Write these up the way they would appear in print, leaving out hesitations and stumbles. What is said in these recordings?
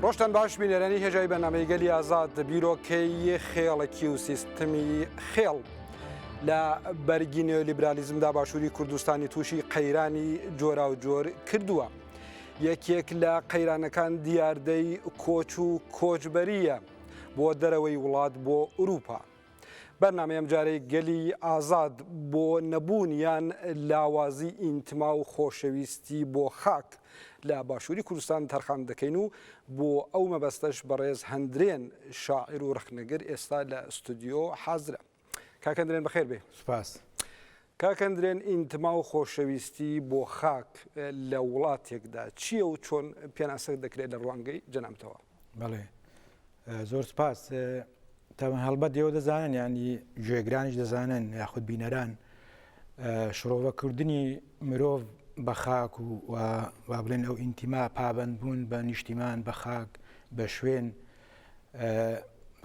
ڕۆژتان باش بینێرانی هێژای بەنامەی گەلی ئازاد بیرۆکەی خێڵێکی و سیستمی خێڵ لە بەرگی نێۆلیبرالیزمدا باشووری کوردستانی تووشی قەیرانی جۆرا و جۆر کردووە. یەکێک لە قەیرانەکان دیاردەی کۆچ و کۆچبەریە بۆ دەرەوەی وڵات بۆ ئوروپا. بەرنامەی ئەم جارەی گەلی ئازاد بۆ نەبوونیان لاوازی ئینتما و خۆشەویستی بۆ خاک لە باشووری کوردستان تەرخان دەکەین و بۆ ئەو مەبەستەش بەڕێز هەندرێن شاعیر و ڕخنەگر ئێستا لە ئستودیۆ حازرە. کاکەندرێن بەخێر بێ. سوپاس. کاکەندرێن ئینتما و خۆشەویستی بۆ خاک لە وڵاتێکدا چییە و چۆن پێناسەک دەکرێت لە ڕوانگەی جەنابتەوە؟ بەڵێ زۆر سپاس. تاوان هەڵبەت ئێوە دەزانن ینی گوێگرانیش دەزانن یاخود بینەران شڕۆڤەکردنی مرۆڤ بە خاک و وا بڵێن ئەو ئینتیما پابەند بوون بە نیشتیمان بە خاک بە شوێن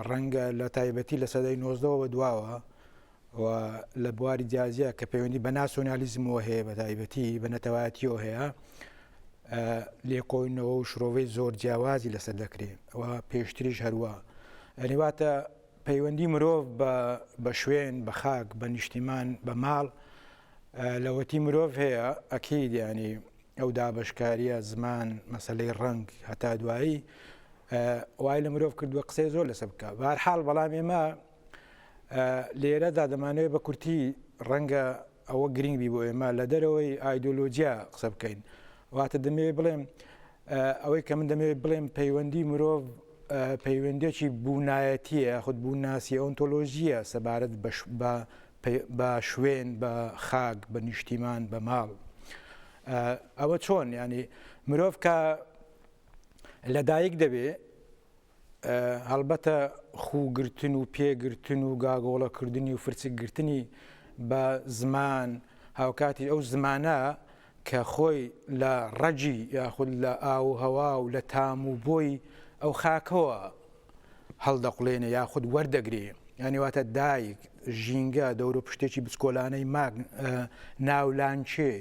ڕەنگە لە تایبەتی لە سەدەی 19ەوە دواوە و لە بواری جیازیە کە پەیوەندی بە ناسۆنالیزمەوە هەیە بە تایبەتی بە نەتەوایەتیەوە هەیە لێکۆینەوە و شرۆڤەی زۆر جیاوازی لەسەر دەکرێت ئەوە پێشتریش هەروە ئەنیواتە پەیوەندی مرۆڤ بە شوێن بە خاک بە نیشتیمان بە ماڵ لەوەتی مرۆڤ هەیە ئەکید ینی ئەو دابشکاریە زمان مەسلەی ڕنگ هەتا دوایی وای لە مرۆڤ کردووە قسەی زۆر لەسەر بکە. بەهەرحاڵ بەڵام ئێمە لێرەدا دەمانەوێت بە کورتی ڕەنگە ئەوە گرنگ بی بۆ ئێمە لە دەرەوەی ئایدۆلۆجیا قسە بکەین. واتە دەمەوێت بڵێم ئەوەی کە من دەمەوێت بڵێم پەیوەندی مرۆڤ پەیوەندێکی بوونایەتیە خود بووناسی ئۆنتۆلۆژیە سەبارەت بە شوێن بە خاک بە نیشتیمان بە ماڵ. ئەوە چۆن ینی مرۆڤ کە لەدایک دەبێ هەڵبەتە خوگرتن و پێگرتن و گاگۆڵەکردنی و فرچکگرتنی بە زمان هاوکاتی ئەو زمانە کە خۆی لە ڕەجی یاخود لە ئاو هەوا و لە تام و بۆی ئەو خاکەوە هەڵدەقڵێنێ یاخود وەردەگرێ. یعنی واتە دایک ژینگە دەورە پشتێکی بچکۆلانەی ماگ ناولانچێ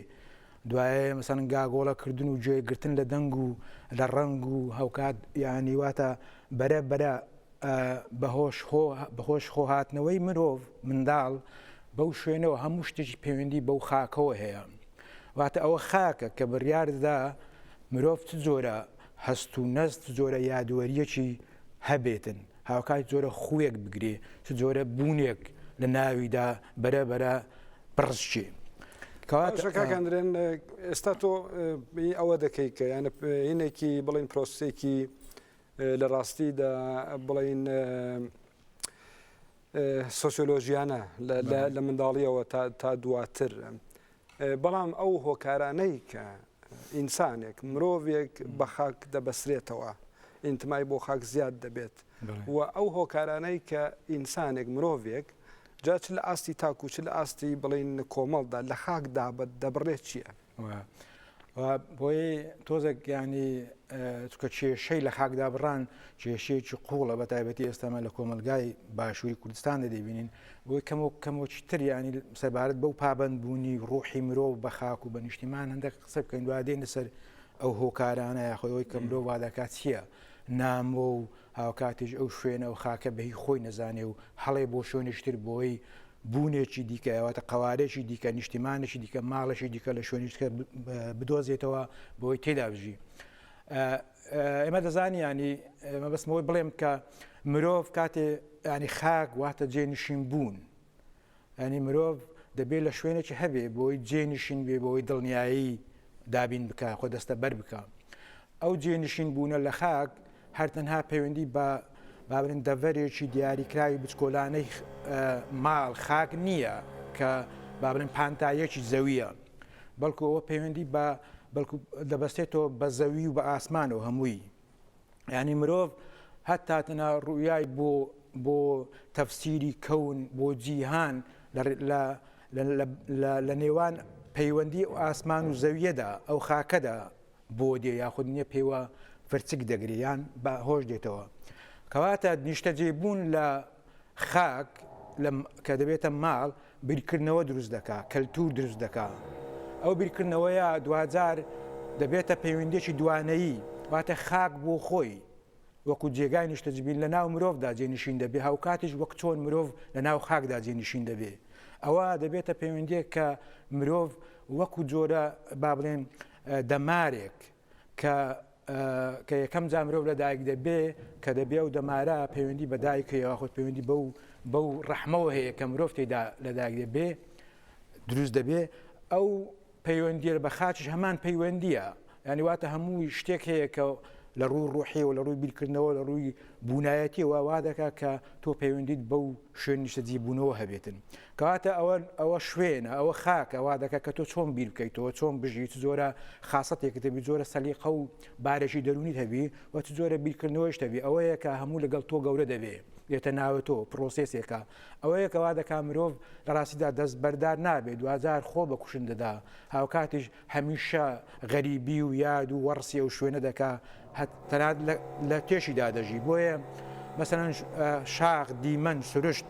دوایە مەسەن گاگۆڵەکردن و گوێگرتن لە دەنگ و لە ڕنگ و هەوکات یعنی واتە بەرە بەهۆش خۆهاتنەوەی مرۆڤ منداڵ بەو شوێنەوە هەموو شتێکی پەیوەندی بەو خاکەوە هەیە. واتە ئەوە خاکە کە بڕیاردەدا مرۆڤ چ جۆرە هەست و نەست جۆرە یادوەریەکی هەبێتن هاوکات جۆرە خوێک بگرێ چ جۆرە بوونێک لە ناویدا بەرە پڕشتێ. کاکەندرێن ئێستا تۆ ئەوە دەکەی کە یانە هینێکی بڵین پرۆسێکی لە ڕاستیدا بڵین سۆسیۆلۆژیانە لە منداڵیەوە تا دواتر بەڵام ئەو هۆکارانەی کە ئینسانێک مرۆڤێک بە خاک دەبەسرێتەوە ئینتمای بۆ خاک زیاد دەبێت و ئەو هۆکارانەی کە ئینسانێک مرۆڤێک جا چ لە ئاستی تاکو چ لە ئاستی بڵین کۆمەڵدا لە خاکدا دەبڕێت چییە؟ بۆی تۆزێک ینی چکە کێشەی لە خاکدا بڕان کێشەیەکی قوڵە بە تایبەتی ئێستامە لە کۆمەلگای باشووری کوردستان دەبینین بۆی کەمۆچتر ینی سەبارەت بەو پابەند بوونی ڕوحی مرۆڤ بە خاک و بە نیشتیمان هەندێک قسە بکەین دوادێن لەسەر ئەو هۆکارانە یاخۆی کە مرۆڤ وادەکات چییە نامۆ و هاوکاتیش ئەو شوێنە و خاکە بەهی خۆی نەزانێ و هەڵێ بۆ شوێنشتر بۆی بوونێکی دیکە ئەواتە قەوارێکی دیکە نیشتیمانێکی دیکە ماڵێکی دیکە لە شوێنیشتکە بدۆزێتەوە بۆی تێدا بژی. ئێمە دەزانی ینی ئێمە بەسمەوەی بڵێم کە مرۆڤ کاتێ ینی خاک واتە جێنشین بوون ینی مرۆڤ دەبێت لە شوێنێکی هەبێ بۆی جێنشین بێ بۆی دڵنیایی دابین بکە خۆ دەستە بەر بکە. ئەو جێنشین بوونە لە خاک هەرتەنها پەیوەندی بە بابرن دەڤەرێکی دیاریکراوی بچکۆلانەی ماڵ خاک نییە کە بابرن پانتایەکی زەویە بەڵکو ئەوە پەیوەندی بە بەڵکو دەبەستێتەوە بە زەوی و بە ئاسمانەوە هەمووی. ینی مرۆڤ هەتاتەنە ڕوویای بۆ تەفسیری کەون بۆ جیهان لە نێوان پەیوەندی ئاسمان و زەویەدا ئەو خاکەدا بۆ دێ یاخود نییە پێوە فرچک دەگریان بە هۆش دێتەوە. کەواتە نیشتە جێبوون لە خاک کە دەبێتە ماڵ بیرکردنەوە دروست دەکات کەلتور دروست دەکات. ئەو بیرکردنەوەیە دوجار دەبێتە پەیوەندێکی دوانەیی واتە خاک بۆ خۆی وەکو جێگای نیشتەجبین لە ناو مرۆڤدا جێنشین دەبێ هاو کاتیش وەک چۆن مرۆڤ لە ناو خاکدا جێنشین دەبێ ئەوە دەبێتە پەیوەندیەک کە مرۆڤ وەکو جۆرە با بڵێن دەمارێک کە یەکەم جا مرۆڤ لە دایک دەبێ کە دەبێ و دەمارە پەیوەندی بە دایکەوە خۆت پەیوەندی بەو ڕەحمەوە هەیە کە مرۆڤ تێدا لە دایک دەبێ دروست دەبێ ئەو پەیوەندیە بە خاچش هەمان پەیوەندیە یعنی واتە هەمووی شتێک هەیە کە لە ڕووی ڕوحیەوە لە ڕووی بیرکردنەوە لە ڕووی بوونایەتیەوە وا دەکات کە تۆ پەیوەندیت بەو شوێن نیشتەجی بوونەوە هەبێتن کەواتە ئەوە شوێنە ئەوە خاکە وا دەکات کە تۆ چۆن بیر بکەیتەوە چۆن بژیت زۆرە خاستێکت هەبی زۆرە سەلیقە و بارێکی دەرونیت هەبی و زۆرە بیرکردنەوەش هەبی ئەوەیە کە هەموو لەگەڵ تۆ گەورە دەبێ دێتە ناوە تۆ پرۆسێسێکە ئەوەیە کەوا دەکا مرۆڤ لە ڕاستیدا دەست بەردار نابێت دوزار خۆ بە کوشن دەدا هاوکاتیش هەمیشە غەریبی و یاد و وەڕسی و شوێنە دەکا تەنات لە تێشیدا دەژی بۆیە مەسەرەن شاخ دیمەن سروشت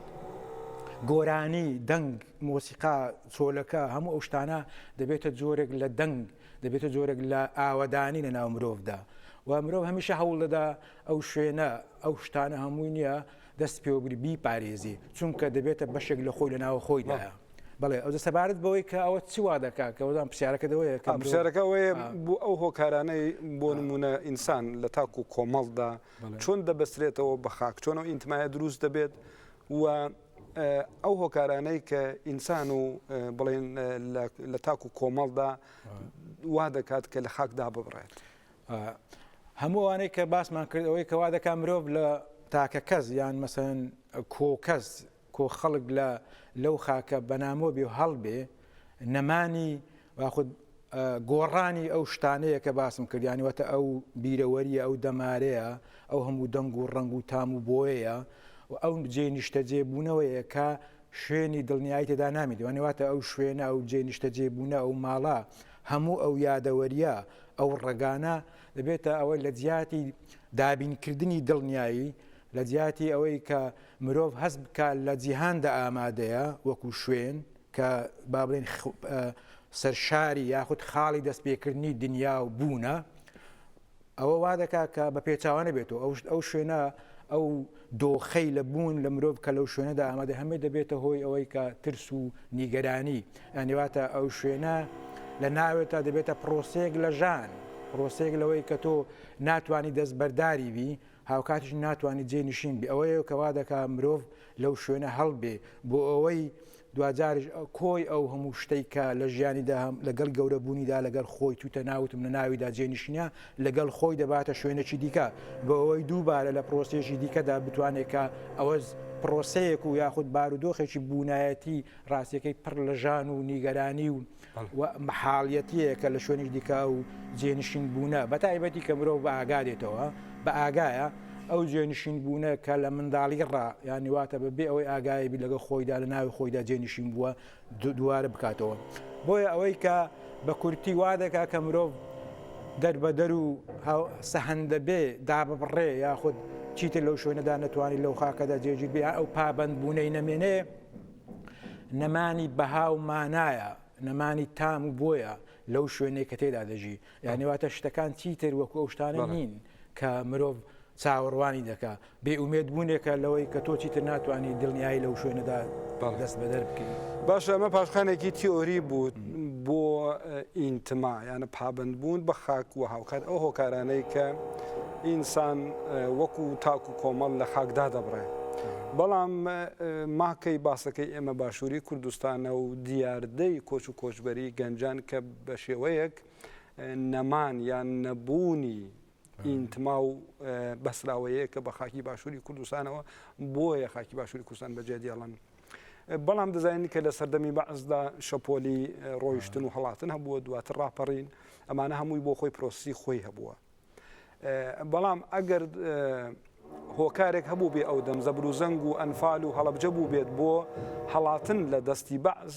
گۆرانی دەنگ مۆسیقا چۆلەکە هەموو ئەو شتانە دەبێتە جۆرێک لە دەنگ دەبێتە جۆرێک لە ئاوەدانی لە ناو مرۆڤدا و مرۆڤ هەمیشە هەوڵ دەدا ئەو شوێنە ئەو شتانە هەمووی نییە دەست پێوەگری بیپارێزی چونکە دەبێتە بەشێک لە خۆی لە ناوە خۆیدایە بەڵێ ئەو دەسەبارەت بەوەی کە ئەوە چی وا دەکات کە وەدام پرسیارەکەەوەیە پرسیارەکە ئەوەیە ئەو هۆکارانەی بۆ نمونە ئینسان لە تاکو و کۆمەڵدا چۆن دەبەسترێتەوە بە خاک چۆن ئەو ئینتمایە دروست دەبێت و ئەو هۆکارانەی کە ئینسان و بڵێن لە تاکو و کۆمەڵدا وا دەکات کە لە خاکدا ببڕێت هەمووانەی کە باسمان کرد ئەوەی کەوا دەکا مرۆڤ لە تاکە کەس یان مەسەن کۆکەس کۆ خەڵک لەو خاکە بەنامۆ بێ و هەڵبێ نەمانی واخود گۆڕانی ئەو شتانەیە کە باسم کردیانیوەتە ئەو بیرەوەریە ئەو دەمارەیە ئەو هەموو دەنگ و ڕنگ و تام و بۆیە و ئەو جێ نیشتە جێبوونەوەیە کە شوێنی دڵنیایی تێدا نامیدی وانێواتە ئەو شوێنە ئەو جێ نیشتە جێبوونە ئەو ماڵە هەموو ئەو یادەوەریە ئەو ڕێگانە دەبێتە ئەوەی لە جیاتی دابینکردنی دڵنیایی لە جیاتی ئەوەی کە مرۆڤ هەست بکە لە جیهاندا ئامادەیە وەکو شوێن کە با بڵێن سەرشاری یاخود خاڵی دەستپێکردنی دنیا و بوونە ئەوە وا دەکات کە بە پێچاوانە بێتەوە ئەو شوێنە ئەو دۆخەی لە بوون لە مرۆڤ کە لەو شوێنەدا ئامادە هەمێ دەبێتە هۆی ئەوەی کە ترس و نیگەرانی یانیواتە ئەو شوێنە لە ناوێتە دەبێتە پرۆسێک لە ژان پرۆسێک لەوەی کە تۆ ناتوانانی دەست بەرداری بی هاوکاتیش ناتوانانی جێنشین بی ئەوەیە کەوا دەکا مرۆڤ لەو شوێنە هەڵبێ بۆ ئەوەی دوجارش کۆی ئەو هەموو شتێک کە لە ژیانیدا لەگەڵ گەورەبوونیدا لەگەڵ خۆی توتە ناوتم لە ناویدا جێنشینە لەگەڵ خۆی دەباتە شوێنێکی دیکە بۆ ئەوەی دووبارە لە پرۆسێژی دیکەدا بتوانێت کە ئەوە پرۆسەیەک و یاخود بارودۆخێکی بوونایەتی ڕاستیەکەی پڕ لە ژان و نیگەرانی و محاڵیەتیە کە لە شوێنی دیکە و جێنشین بوونە بە تایبەتی کە مرۆڤ بە ئاگادێتەوە بە ئاگایە ئەو جێنشین بوونە کە لە منداڵی ڕا یانی واتە بەبێ ئەوەی ئاگایبی لەگە خۆیدا لە ناوی خۆیدا جێنشین بووە دووارە بکاتەوە بۆیە ئەوەی کە بە کورتی وا دەکا کە مرۆڤ دەربەدەر و سەهەندە بێ دابڕێ یاخود چیتر لەو شوێنەدا نەتوانانی لەو خاکەدا جێگیر بێ ئەو پابند بوونەی نەمێنێ نەمانی بەها و مانایە نەمانی تام و بۆیە لەو شوێنەی کە تێدا دەژی یانیواتە شتەکان چیتر وەکو ئەو شتانە نین کە مرۆڤ چاوەڕوانی دەکا بێ ئومێد بوونێکە لەوەی کە تۆ چیتر ناتوانانی دڵنیایی لەو شوێنەدا دەست بەدەر بکەین باشە ئەمە پاشخانێکی تیۆری بوو بۆ ئینتما یانە پابندبوون بە خاک و هاوکات ئەو هۆکارانەی کە ئینسان وەکو تاکو کۆمەڵ لە خاکدا دەبڕێت بەڵام ماکەی باسەکەی ئێمە باشووری کوردستانە و دیاردەی کۆچ و کۆچبەری گەنجان کە بە شێوەیەک نەمان یان نەبوونی ئینتما و بەسراوەیە کە بە خاکی باشووری کوردستانەوە بۆیە خاکی باشووری کوردستان بەجێ دێڵن بەڵام دەزانین کە لە سەردەمی بەعزدا شەپۆلی ڕۆیشتن و هەڵاتن هەبووە دواتر ڕاپەڕین ئەمانە هەمووی بۆ خۆی پرۆسی خۆی هەبووە بەڵام ئەگەر هۆکارێک هەبوو بێ ئەو دەم زەبروزەنگ و ئەنفال و هەڵەبجە بوو بێت بۆ هەڵاتن لە دەستی بەعز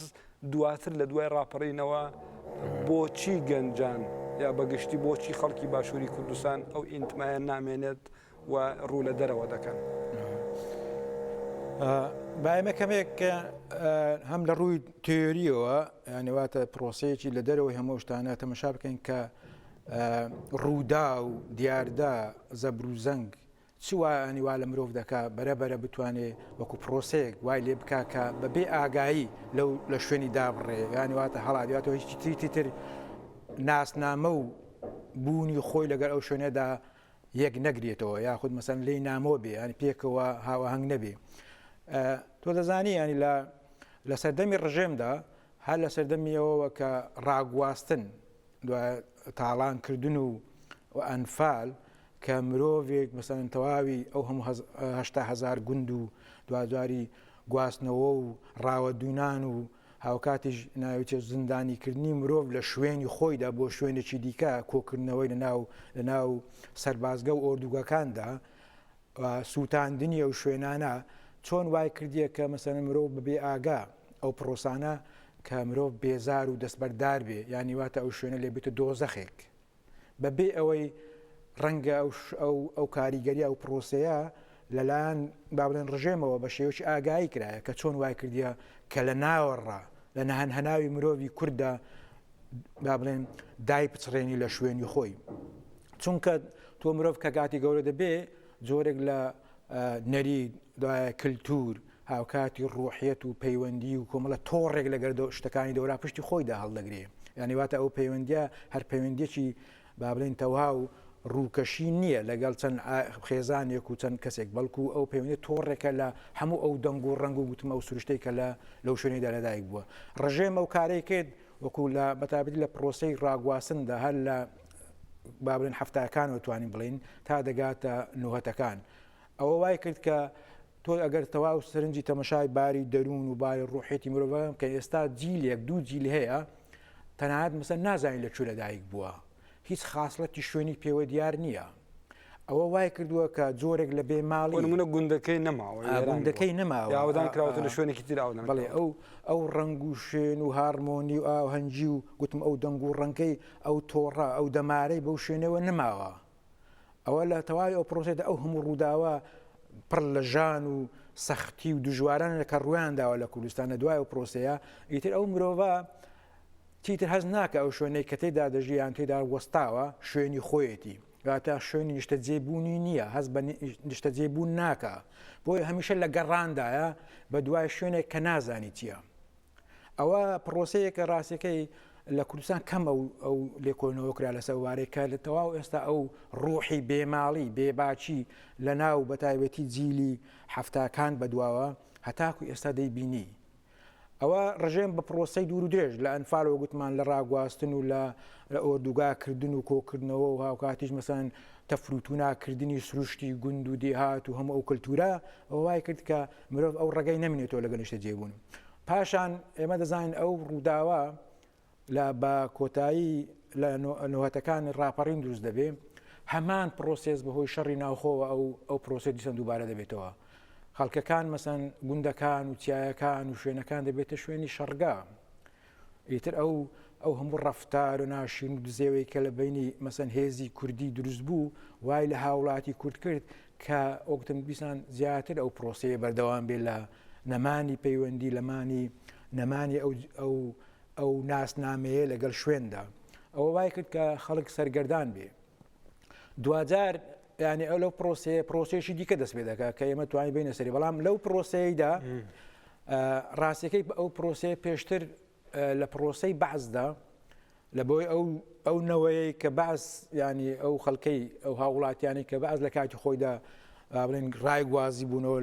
دواتر لە دوای ڕاپەڕینەوە بۆچی گەنجان یا بەگشتی بۆچی خەڵکی باشووری کوردستان ئەو ئینتمایە نامێنێت و ڕوو لە دەرەوە دەکەن باەمە کەمێک هەم لە ڕووی تێوریەوە یانیواتە پرۆسەیەکی لە دەرەوەی هەموو شتانە تەمەشا بکەین کە ڕوودا و دیاردا زەبروزەنگ چوانی وا لە مرۆڤ دەکا بەرەبەرە بتوانێت وەکو پرۆسەیەک وای لێ بکا کە بەبێ ئاگایی لە شوێنی دابڕێ یانی واتە هەڵاتواتەوە هیچی تر ناسنامە و بوونی خۆی لەگەر ئەو شوێنەدا یەک نەگرێتەوە یاخود مەسەن لێی نامۆ بێ ینی پێکەوە هاوەهنگ نەبێ. تۆ دەزانی ینی لە سەردەمی ڕژێمدا هەر لە سەردەمیەوە کە ڕاگواستن تاڵانکردن و ئەنفال کە مرۆڤێک مەسەن تەواوی ئەو هەموو 800,000 گوند و دوادواری گواستنەوە و ڕاوەدونان و هاوکاتیش ناویتە زیندانیکردنی مرۆڤ لە شوێنی خۆیدا بۆ شوێنێکی دیکە کۆکردنەوەی لە ناو سەربازگە و ئۆردوگەکاندا سووتاندنی ئەو شوێنانە چۆن وای کردیە کە مەسەن مرۆڤ بەبێ ئاگا ئەو پرۆسانە کە مرۆڤ بێزار و دەستبەردار بێ یانی واتە ئەو شوێنە لێ بێتە دۆزەخێک بەبێ ئەوەی ڕەنگە ئەو کاریگەری ئەو پرۆسەیە لەلایەن با بڵێن ڕژێمەوە بە شێوەی ئاگایی کرایە کە چۆن وای کردیە کە لە ناوەڕا لە هەناوی مرۆڤی کووردا با بڵێن دای بچڕێنی لە شوێنی خۆی چونکە تۆ مرۆڤ کە کاتی گەورە دەبێ جۆرێک لە نەری دوایە کللتور هاوکاتی ڕوحیەت و پەیوەندی و کۆمەڵە تۆڕێک لەگەر شتەکانی دەورا پشتی خۆیدا هەڵدەگرێ یعنی واتە ئەو پەیوەندیە هەر پەیوەندێکی با بڵێن تەواو ڕووکەشی نییە لەگەڵ چەند خێزانێک و چەند کەسێک بەڵکو ئەو پەیوەندی تۆڕێکە لە هەموو ئەو دەنگ و ڕەنگ و گوتمە ئەو سروشتەی کە لەو شوێنەیدا لەدایک بووە ڕژێم ئەو کارەی کرد وەکو لە بەتابەتی لە پرۆسەی ڕاگواسندا هەر لە با بڵێن هەفتەکانەوە توانین بڵین تا دەگاتە نوهەتەکان ئەوە وای کرد کە تۆ ئەگەر تەواو سەرنجی تەمەشای باری دەروون و باری ڕوحێتی مرۆڤ کە ئێستا جیلێک دوو جیل هەیە تەنانەت مەسەن نازانین لەکوێ لەدایک بووە هیچ خاصڵەتی شوێنی پێوە دیار نییە ئەوە وای کردووە کە جۆرێک لە بێ ماڵی منە گوندەکەی نەماوە گوندەکەی نەماوە یاودان کراوەتە لە شوێنێکی تراوە بڵێ ئەو ڕنگ و شوێن و هارمۆنی و ئاهەنگی و گوتم ئەو دەنگ و ڕەنگەی ئەو تۆڕە ئەو دەمارەی بەو شوێنەوە نەماوە ئەوە لە تەواوی ئەو پرۆسێدا ئەو هەموو ڕووداوە پڕ لە ژان و سەختی و دژوارانە کە ڕویانداوە لە کوردستانە دوای ئەو پرۆسەیە ئیتر ئەو مرۆڤە تیتر هەز ناکە ئەو شوێنەی کە تێدا دەژیان تێدا وەستاوە شوێنی خۆیەتی تا شوێنی نیشتە جێبوونی نییە هەز بە نیشتە جێبوون ناکە بۆی هەمیشە لە گەڕاندایە بە دوای شوێنێک کە نازانی چییە ئەوە پرۆسەیەکە ڕاستەکەی لە کوردستان کەم ئەو لێکۆڵینەوە کرا لە سەوارێکە لە تەواو ئێستا ئەو ڕوحی بێماڵی بێباچی لە ناو بەتایبەتی جیلی هەفتاکان بەدواوە هەتاکو ئێستا دەیبینی ئەوە ڕژێم بە پرۆسەی دوور و درێژ لە ئەنفالەوە گوتمان لە ڕاگواستن و لە ئۆردوگاکردن و کۆکردنەوە و هاوکاتیش مەسەن تەفروتوناکردنی سروشتی گوند و دێهات و هەموو ئەو کللتورە ئەو وای کرد کە مرۆڤ ئەو ڕێگەی نەمێنێتەوە لەگەڵ نیشتە جێبوون پاشان ئێمە دەزانین ئەو ڕووداوە لە بە کۆتایی لە نوهەتەکانی ڕاپەڕین دروست دەبێ هەمان پرۆسێس بەهۆی شەڕی ناوخۆوە ئەو پرۆسێ دیسان دووبارە دەبێتەوە خەڵکەکان مەسەن گوندەکان و چیایەکان و شوێنەکان دەبێتە شوێنی شەڕگا ئیتر ئەو هەموو ڕەفتار و ناشین و دزێوەی کە لە بینی مەسەن هێزی کوردی دروست بوو وای لە هاوڵاتی کورد کرد کە ئۆکتم بیسان زیاتر ئەو پرۆسەیە بەردەوام بێت لە نەمانی پەیوەندی نەمانی ئەو ناسنامەیە لەگەڵ شوێندا ئەوە وای کرد کە خەڵک سەرگەردان بێ دوجار ینی ئەو لەو پرۆسێشی دیکە دەست پێ دەکات کە ئێمە توانین بینە سەری بەڵام لەو پرۆسەیەدا ڕاستیەکەی ئەو پرۆسەیە پێشتر لە پرۆسەی بەعزدا لە بۆی ئەو نەوەیە کە بەعز ینی ئەو خەڵکەی ئەو هاوڵاتیانی کە بەعز لە کاتی خۆیدا بڵێن ڕایگوازی بوونەوە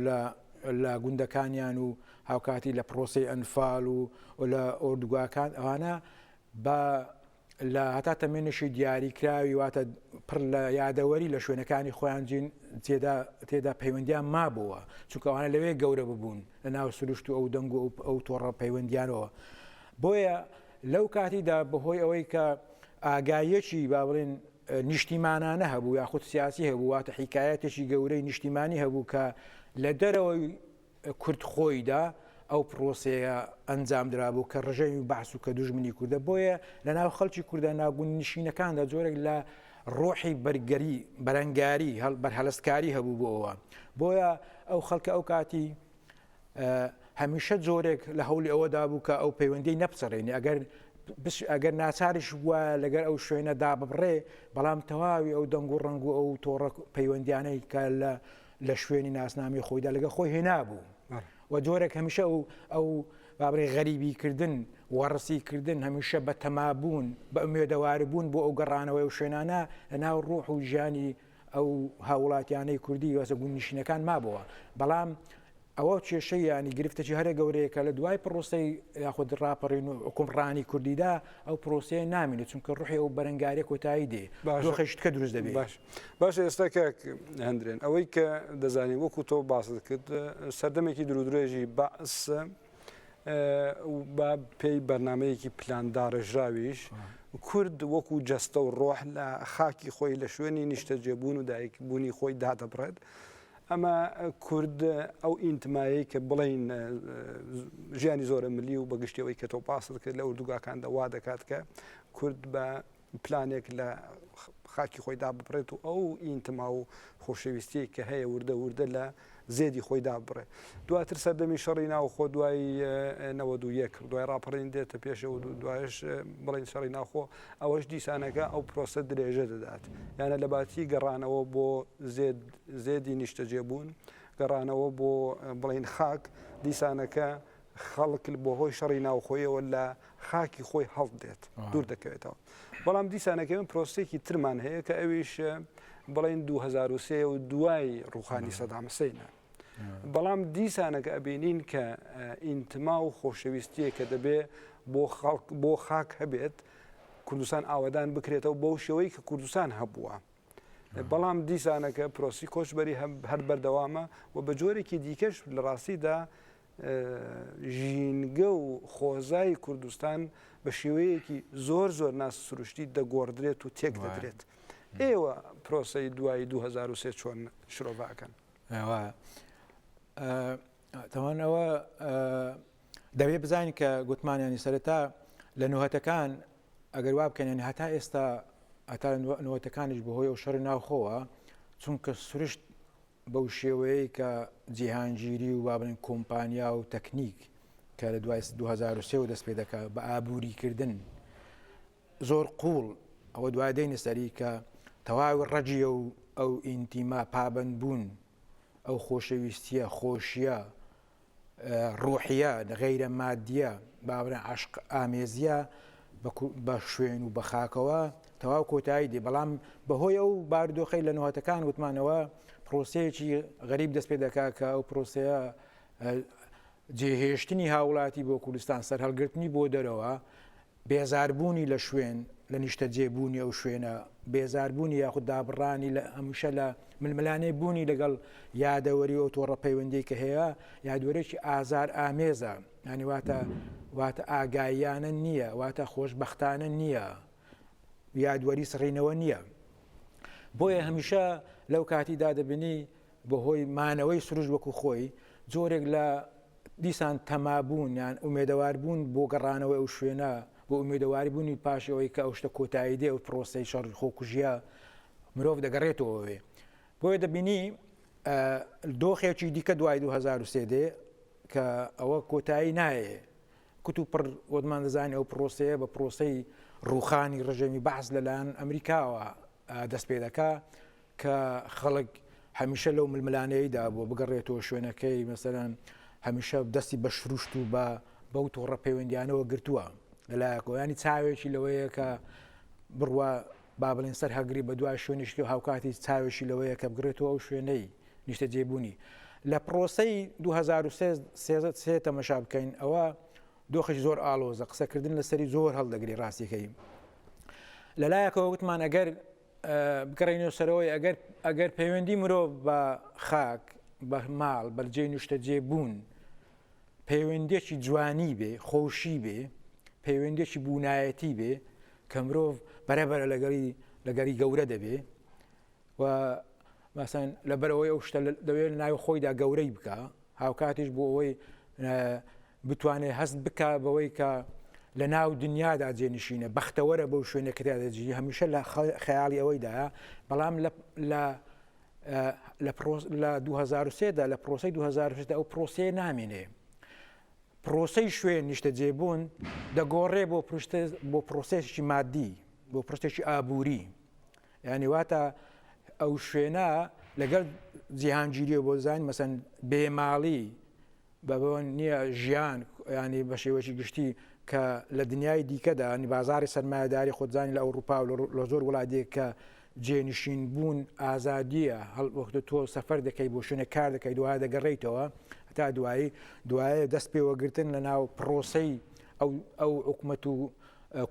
لە گوندەکانیان و هاوکاتی لە پرۆسەی ئەنفال و لە ئۆردوگاکان ئەوانە بە لە هەتا تەمێنشی دیاریکراوی واتە پڕ لە یادەوەری لە شوێنەکانی خۆیان جین تێدا پەیوەندیان مابووە چونکە ئەوانە لەوێ گەورە ببوون لە ناو سروشت و ئەو دەنگ و ئەو تۆڕە پەیوەندیانەوە بۆیە لەو کاتیدا بەهۆی ئەوەی کە ئاگایەکی با بڵێن نیشتیمانانە هەبوو یاخود سیاسی هەبوو واتە حیکایەتێکی گەورەی نیشتیمانی هەبوو کە لە دەرەوەی کورد خۆیدا ئەو پرۆسەیە ئەنجام درابوو کە ڕژەمی بەعس و کە دوژمنی کوردە بۆیە لە ناو خەڵکی کوردە ناوگون نشینەکاندا جۆرێک لە ڕۆحی بەرگەری بەرەنگاری بەرهەلستکاری هەبوو بۆەوە بۆیە ئەو خەڵکە ئەو کاتی هەمیشە جۆرێک لە هەولی ئەوەدا بوو کە ئەو پەیوەندی نەبچڕێنی ئەگەر ئەگەر ناچاریش وە لەگەر ئەو شوێنەدا ببڕێ بەڵام تەواوی ئەو دەنگ و ڕنگ و ئەو تۆڕە پەیوەندیانەی کە لە شوێنی ناسنامی خۆیدا لەگە خۆی هێنابوو و جۆرێک هەمیشە ئەو بابڕێ غەریبیکردن وەڕسیکردن هەمیشە بە تەمابوون بە ئومێدەواربوون بۆ ئەو گەڕانەوەی و شوێنانە لەناو ڕوح و ژیانی ئەو هاوڵاتیانەی کوردی وەسە گوندنشینەکان مابەوە بەڵام ئەوە کێشەی ینی گرفتەی هەرە گەورەیەکە لە دوای پرۆسەی یاخود ڕاپەڕین و حکومڕانی کوردیدا ئەو پرۆسەیە نامێنێت چونکە ڕوحی ئەو بەرەنگارێک کۆتایی دێ دۆخەشتکە دروست دەبێت باش ئێستا کە هەندرێن ئەوەی کە دەزانین وەکو تۆ باست کرد سەردەمێکی درودرێژی بەس با پێی بەرنمەیەکی پلانداڕژراویش کورد وەکو جەستە و ڕۆح لە خاکی خۆی لە شوێنی نیشتە جێبوون و دایکبوونی خۆی دادەبڕێت ئەمە کورد ئەو ئینتمایی کە بڵین ژیانی زۆرە ملی و بەگشتەوەی کە تۆ پاست کرد لە ئوردوگاکاندا وا دەکات کە کورد بە پلانێک لە خاکی خۆیدا ببڕێت و ئەو ئینتما و خۆشەویستی کە هەیە وردە لە زێدی خۆیدا بڕێ دواتر سەردەمی شەڕی ناوخۆ دوای 91 دوای ڕاپەڕین دێتە پێشە و دوایش بڵین شەڕی ناوخۆ ئەوەش دیسانەکە ئەو پرۆسە درێژە دەدات یانە لە باتی گەڕانەوە بۆ زێدی نیشتە جێبوون گەڕانەوە بۆ بڵین خاک دیسانەکە خەڵک بۆ هۆی شەڕی ناوخۆیەوە لە خاکی خۆی هەڵ دێت دوور دەکەوێتەوە بەڵام دیسانەکەم پرۆسێکی ترمان هەیە کە ئەویش بڵین 2023 و دوای ڕوخانی سەدام حوسێنە بەڵام دیسانەکە ئەبینین کە ئینتما و خۆشەویستیە کە دەبێ بۆ خاک هەبێت کوردستان ئاوادان بکرێتەوە بەو شێوەی کە کوردستان هەبووە بەڵام دیسانەکە پرۆسی کۆچبەری هەر بەردەوامە و بە جۆرێکی دیکەش لە ڕاستیدا ژینگە و خۆزای کوردستان بە شێوەیەکی زۆر ناس سروشتی دەگۆڕدرێت و تێک دەدرێت ئێوە پرۆسی دوای 2023 چۆن شرۆڤاکەن تەوانەوە دەبێت بزانین کە گوتمانیانی سەرەتا لە نوهەتەکان ئەگەر وا بکەنێن هەتا ئێستا هەتا نوهەتەکانیش بەهۆی ئەو شەڕی ناوخۆوە چونکە سروشت بەو شێوەیە کە جیهانگیری و وابن کۆمپانیا و تەکنیک کە لە دوای 2023 دەست پێ دەکات بە ئابووریکردن زۆر قوڵ ئەوە دوادەینە سەری کە تەواوی ڕەجیە و ئەو ئینتیما پابند بوون ئەو خۆشەویستیە خۆشیە ڕوحیە غەیرە مادیە بابرە عاشق ئامێزیە بە شوێن و بە خاکەوە تەواو کۆتایی دێ بەڵام بەهۆی ئەو بارودۆخەی لە نوهەتەکان وتمانەوە پرۆسەیەکی غەریب دەست پێ دەکات کە ئەو پرۆسەیە جێهێشتنی هاوڵاتی بۆ کوردستان سەر هەڵگرتنی بۆ دەرەوە بێزاربوونی لە شوێن لە نیشتە جێبوونی ئەو شوێنە بێزاربوونی یاخود دابڕانی لە هەمیشە لە ململانەی بوونی لەگەڵ یادەوەری ئەو تۆڕە پەیوەندی کە هەیە یادوەرێکی ئازار ئامێزە ینی واتە ئاگاییانە نییە واتە خۆشبەختانە نییە یادوەری سڕینەوە نییە بۆیە هەمیشە لەو کاتیدا دەبینی بەهۆی مانەوەی سروش وەکو خۆی جۆرێک لە دیسان تەمابوون یان ئومێدەواربوون بۆ گەڕانەوەی ئەو شوێنە بۆ ئومێدەواری بوونی پاشەوەی کە ئەو شتە کۆتایی دێ و پرۆسەی شەڕی خۆکوژیە مرۆڤ دەگەڕێتەوەوێ بۆیە دەبینی دۆخێکی دیکە دوای 2023 دێ کە ئەوە کۆتایی نایە کت و پڕ وەدمان دەزانانی ئەو پرۆسەیە بە پرۆسەی ڕوخانی ڕژەمی بەحث لەلایەن ئەمریکاوە دەست پێ دەکا کە خەڵک هەمیشە لەو ململانەیەدا بۆ بگەڕێتەوە شوێنەکەی مەسەرەن هەمیشە دەستی بە شروشت و بەو تۆڕە پەیوەندیانەوە گرتووە لەلایەکەوەیانی چاوێکی لەوەیە کە بڕوا با بڵێن سەر هەگری بە دوای شوێنیشتی و هاوکاتی چاوێکی لەوەیە کە بگرێتەوە ئەو شوێنەی نیشتە جێبوونی لە پرۆسەی 2023 تەمەشا بکەین ئەوە دۆخش زۆر ئالۆزە قسەکردن لەسەری زۆر هەڵدەگری ڕاستیەکەی لەلایەکەوە وتمان ئەگەر بگەڕێنەوە سەرەوەی ئەگەر پەیوەندی مرۆڤ بە خاک بە ماڵ بەرجێ نیشتە جێبوون پەیوەندێکی جوانی بێ خۆشی بێ پەیوەندێکی بوونایەتی بێ کە مرۆڤ بەرەبەرە لەگەری گەورە دەبێ و مەسەن لەبەرەوەی ئەو شتە دەوێت ناوی خۆیدا گەورەی بکە هاوکاتیش بۆ ئەوەی بتوانێت هەست بکە بەوەی کە لە ناو دنیادا جێنشینە بەختەوەرە بەو شوێنە کە دەجی هەمیشە لە خەیاڵی ئەوەیدا بەڵام لە 2023دا لە پرۆسی 2023 ئەو پرۆسەیە نامێنێ پرۆسەی شوێن نیشتە جێبوون دەگۆڕێ بۆ پرۆسێکی مادی بۆ پرۆسێکی ئابووری یعنی واتە ئەو شوێنە لەگەڵ جیهانگیریە بۆ زانین مەسەن بێماڵی بەبەوە نییە ژیان ینی بە شێوەی گشتی کە لە دنیای دیکەدا نی بازاری سەرمایه‌داری خۆتزانی لە ئەوروپا و لە زۆر وڵاتێک کە جێنشین بوون ئازادیە هەڵوەختە تۆ سەفەر دەکەی بۆ شوێنە کار دەکەی دوای دەگەڕێیتەوە تا دوایە دەست پێوەگرتن لە ناو پرۆسەی ئەو حکومەت و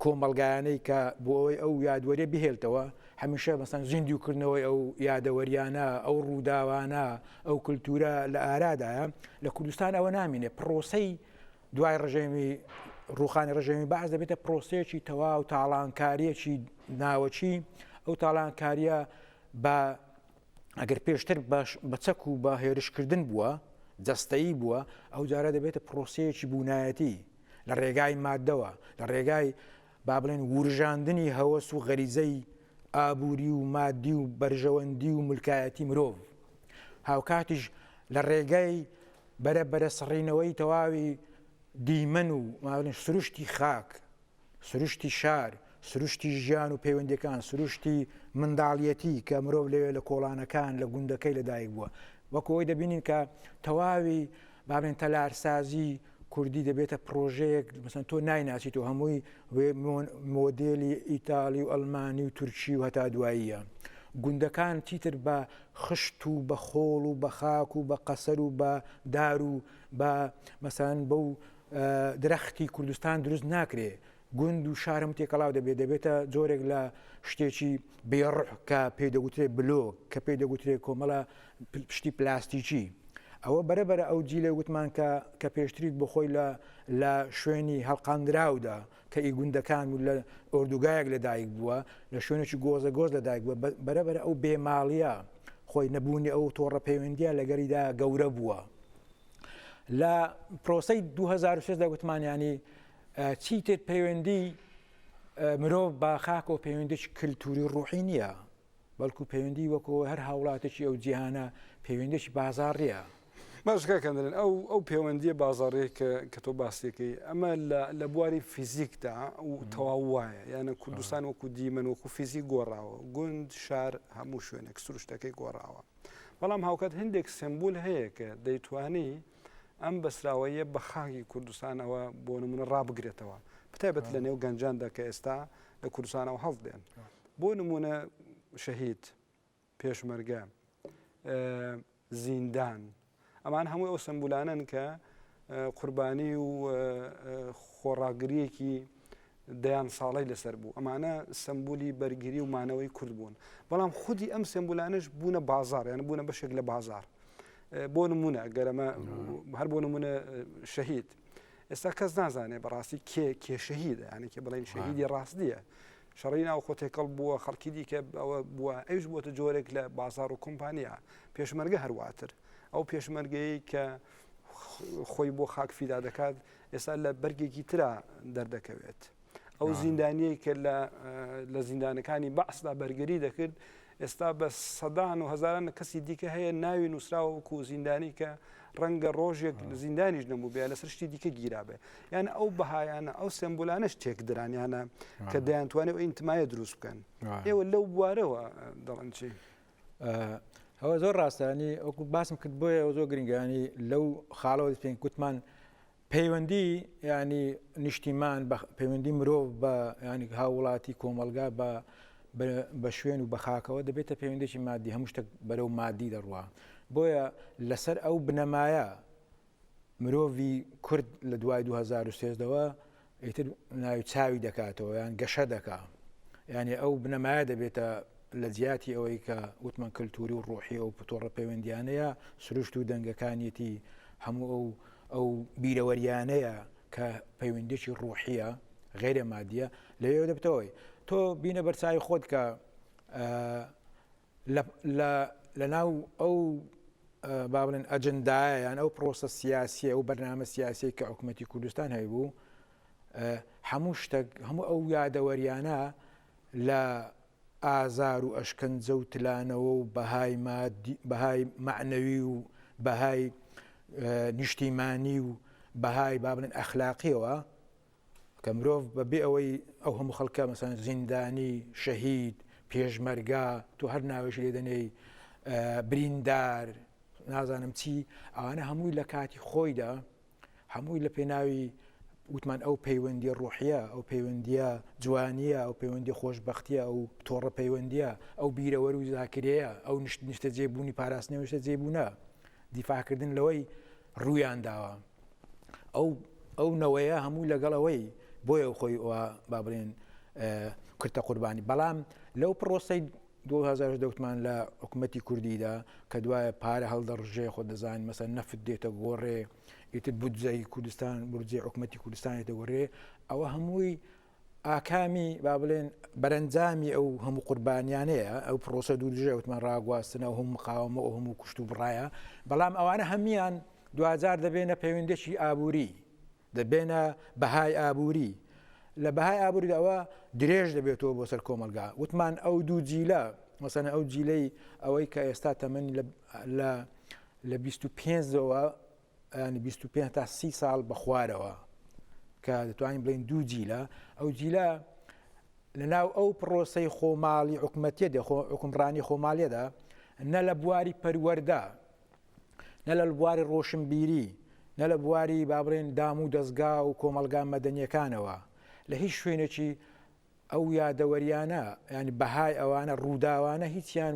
کۆمەڵگایانەی کە بۆ ئەوەی ئەو یادوەریە بهێڵتەوە هەمیشە مەسەن زیندوکردنەوەی ئەو یادەوەریانە ئەو ڕووداوانە ئەو کللتورە لە ئارادایە لە کوردستان ئەوە نامینێ پرۆسەی دوای ڕژێمی ڕوخانی ڕژێمی باز دەبێتە پرۆسەیەکی تەواو تاڵانکاریەکی ناوەچی ئەو تاڵانکاریە بە ئەگەر پێشتر بە چەک و بە هێرشکردن بووە جەستەیی بووە ئەو جارە دەبێتە پرۆسەیەکی بوونایەتی لە ڕێگای مادەوە لە ڕێگای با بڵێن ورژاندنی هەوەس و غەریزەی ئابووری و مادی و بەرژەوەندی و ملکایەتی مرۆڤ هاوکاتیش لە ڕێگای بەرە سڕینەوەی تەواوی دیمەن و ماڵێن سروشتی خاک سروشتی شار سروشتی ژیان و پەیوەندیەکان سروشتی منداڵیەتی کە مرۆڤ لەوێ لە کۆڵانەکان لە گوندەکەی لەدایک بووە وەکەوەی دەبینین کە تەواوی بابێن تەلارسازی کوردی دەبێتە پرۆژەیەک مەسەن تۆ نایناسیت و هەمووی مۆدێلی ئیتالی و ئەڵمانی و تورکی و هەتا دواییە گوندەکان چیتر بە خشت و بە خۆڵ و بە خاک و بە قەسەر و بە دار و بە مەسەن بەو درەختی کوردستان دروست ناکرێ گوند و شارم تێکەڵاو دەبێتە جۆرێک لە شتێکی بێڕح کە پێدەگوترێ بلۆک کە پێدەگوترێ کۆمەڵە پشتی پلاستیکی ئەوە بەرەبەرە ئەو جیلێ وتمان کە پێشتریت بۆ خۆی لە شوێنی هەڵقاندراودا کە ئیگوندەکان و لە ئۆردوگایەک لەدایک بووە لە شوێنێکی گۆزە گۆز لەدایک بووە بەرەبەرە ئەو بێماڵیە خۆی نەبوونی ئەو تۆڕە پەیوەندیە لەگەریدا گەورە بووە لە پرۆسەی 2006 وتمان ینی چیتر پەیوەندی مرۆڤ با خاک و پەیوەندیی کللتوری ڕوحی نییە بەڵکو پەیوەندی وەکو هەر هاوڵاتێکی ئەو جیهانە پەیوەندیی بازاڕیە باشکەکەندن ئەو پەیوەندیە بازاڕەیە کە تۆ باسیەکەی ئەمە لە بواری فیزیکدا و تەواو وایە یانە کوردستان وەکو دیمەن وەکو فیزیک گۆڕاوە گوند شار هەموو شوێنێک سروشتەکەی گۆڕاوە بەڵام هاوکات هەندێک سمبول هەیە کە دەیتوانی ئەم بەسراوەیە بە خاکی کوردستانەوە بۆ نمونە ڕابگرێتەوە بتایبەت لە نێو گەنجاندا کە ئێستا لە کوردستانەوە هەڵدێن بۆ نمونە شەهید پێشمەرگە زیندان ئەمان هەمووی ئەو سمبولانن کە قوربانی و خۆڕاگریەکی دەیان ساڵی لەسەر بوو ئەمانە سمبولی بەرگری و مانەوەی کورد بوون بەڵام خودی ئەم سمبولانش بوونە بازار یان بوونە بەشێک لە بازار بۆ نمونە گەرەمە هەر بۆ نمونە شەهید ئێستا کەس نازانێ بەڕاستی کێ شەهیدە یعنی کە بڵێن شەهیدی ڕاستیە شەڕی ناو خۆتێکەڵ بووە خەڵکی دیکە ئەوە بووە ئەوش بووە جۆرێک لە بازار و کۆمپانیا پێشمەرگە هەرواتر ئەو پێشمەرگەیە کە خۆی بۆ خاک فیدا دەکات ئێستا لە بەرگێکی ترا دەردەکەوێت ئەو زیندانیەی کە لە زیندانەکانی بەعسدا بەرگەری دەکرد ئێستا بە سەدان و هەزاران کەسی دیکە هەیە ناوی نووسراوە وەکو زیندانی کە ڕەنگە ڕۆژێک لە زیندانیش نەبوو بێ لەسەر شتی دیکە گیرابێ یعنی ئەو بەهایانە ئەو سمبولانش تێک درانیانە کە دەیانتوانێت ئینتمایە دروست بکەن ئێوە لەو بوارەوە دەڵێن چی ئەوە زۆر ڕاستانی ئەوکو باسم کرد بۆیە ئەو زۆر گرنگانی لەو خاڵەوە پێین کوتمان پەیوەندی ینی نیشتیمان پەیوەندی مرۆڤ بە ینی هاوڵاتی کۆمەلگا بە شوێن و بە خاکەوە دەبێتە پەیوەندێکی مادی هەموو شتێک بەرەو مادی دەڕوە بۆیە لەسەر ئەو بنەمایە مرۆڤی کورد لە دوای 2013ەوە ئیتر ناوی چاوی دەکاتەوە یان گەشە دەکا ینی ئەو بنەمایە دەبێتە لە جیاتی ئەوەی کە وتمان کللتوری و ڕۆحی ئەو تۆڕە پەیوەندیانەیە سروشت و دەنگەکانیەتی هەموو ئەو بیرەوەریانەیە کە پەیوەندێکی ڕۆحیە غیرە مادیە لەوێ دەبتەوەی تۆ بینە بەرچاوی خۆت کە لە ناو ئەو با بڵێن ئەجندایە یان ئەو پرۆسە سیاسیە ئەو بەرنامە سیاسی کە حکوومەتی کوردستان هەیبوو هەموو شتێک هەموو ئەو یادەوەریانە لە ئازار و ئەشکەنجە و تلانەوە و بەهای معنەوی و بەهای نیشتیمانی و بەهای با بڵێن ئەخلاقیەوە کە مرۆڤ بەبێ ئەوەی ئەو هەموو خەڵکە مەسەن زیندانی شەهید پێشمەرگا تۆ هەر ناوێژ لێ دەنێی بریندار نازانم چی ئەوانە هەمووی لە کاتی خۆیدا هەمووی لە پێناوی وتمان ئەو پەیوەندی ڕوحیە ئەو پەیوەندیە جوانیە ئەو پەیوەندی خۆشبەختیە ئەو تۆڕە پەیوەندیە ئەو بیرەوەر و زاکرەیە ئەو نیشتە جێبوونی پاراستنی نیشتە جێبوونە دیفاعکردن لەوەی ڕوویان داوە ئەو نەوەیە هەموو لەگەڵەوەی بۆیە خۆی با بڵێن کورتە قوربانی بەڵام لەو پرۆسەی 2010 دەوتمان لە حکوومەتی کوردیدا کە دوایە پارە هەڵدەڕژێ خۆ دەزانین مەسەن نەفت دێتە گۆڕێ ئیتر بودجەی کوردستان بورجێ حکوومەتی کوردستانی دەگۆڕێ ئەوە هەمووی ئاکامی با بڵێن بەرەنجامی ئەو هەموو قوربانیانەیە ئەو پرۆسە دوورژێ وتمان ڕاگواستنە و هەموو مقاومە و هەموو کوشت و بڕایە بەڵام ئەوانە هەمیان دوجار دەبێنە پەیوەندێکی ئابووری دەبێنە بەهای ئابووری لە بەهای ئابووریدا ئەوە درێژ دەبێتەوە بۆ سەر کۆمەلگا وتمان ئەو دوو جیلە مەسەن ئەو جیلەی ئەوەی کە ئێستا تەمەنی لە 25ەوە ینی 25 تا 30 ساڵ بە خوارەوە کە دەتوانین بڵین دوو جیلە ئەو جیلە لەناو ئەو پرۆسەی خۆماڵی حکوومەتیەدا حکومڕانی خۆماڵیەدا نە لە بواری پەروەەردە نە لە بواری ڕۆشنبیری نە لە بواری با بڵێن دام و دەستگا و کۆمەلگا مەدەنیەکانەوە لە هیچ شوێنێکی ئەو یادەوەریانە ینی بەهای ئەوانە ڕووداوانە هیچیان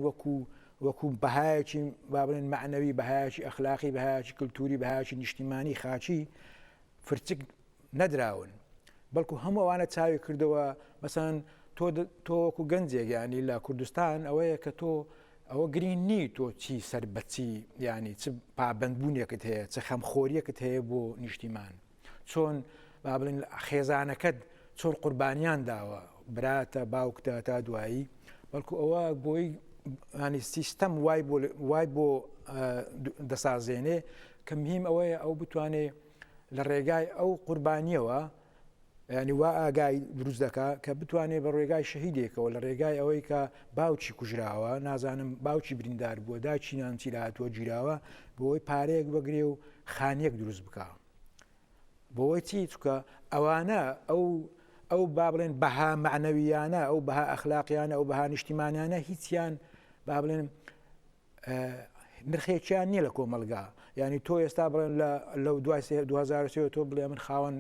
وەکو بەهایەکی با بڵێن معنەوی بەهایەکی ئەخلاقی بەهایەکی کللتوری بەهایەکی نیشتیمانی خاچی فرچک نەدراون بەڵکو هەموو ئەوانە چاوی کردەوە مەسەن تۆ وەکو گەنجێک ینی لە کوردستان ئەوەیە کە تۆ ئەوە گرین نی تۆ چی سەر بەچی ینی چ پابندبوونیەکت هەیە چ خەمخۆریەکت هەیە بۆ نیشتیمان چۆن با بڵێن خێزانەکەت چۆن قوربانیان داوە براتە باوکتە تا دوایی بەڵکو ئەوە بۆی ینی سیستەم وای بۆ دەسازێنێ کە مهم ئەوەیە ئەو بتوانێت لە ڕێگای ئەو قوربانیەوە ینی وا ئاگای دروست دەکا کە بتوانێت بە ڕێگای شەهیدێکەوە لە ڕێگای ئەوەی کە باوکی کوژراوە نازانم باوکی بریندار بووە داچینان چی لاتوە گیراوە بۆەوەی پارەیەک بەگرێ و خانیەک دروست بکە بۆەوەی چی چکە ئەوانە ئەو با بڵێن بەها معنەویانە ئەو بەها ئەخلاقیانە ئەو بەها نیشتیمانیانە هیچیان با بڵێن نرخێکیان نییە لە کۆمەلگا ینی تۆ ئێستا بڵێن لەو 2023 تۆ بڵێ من خاوەن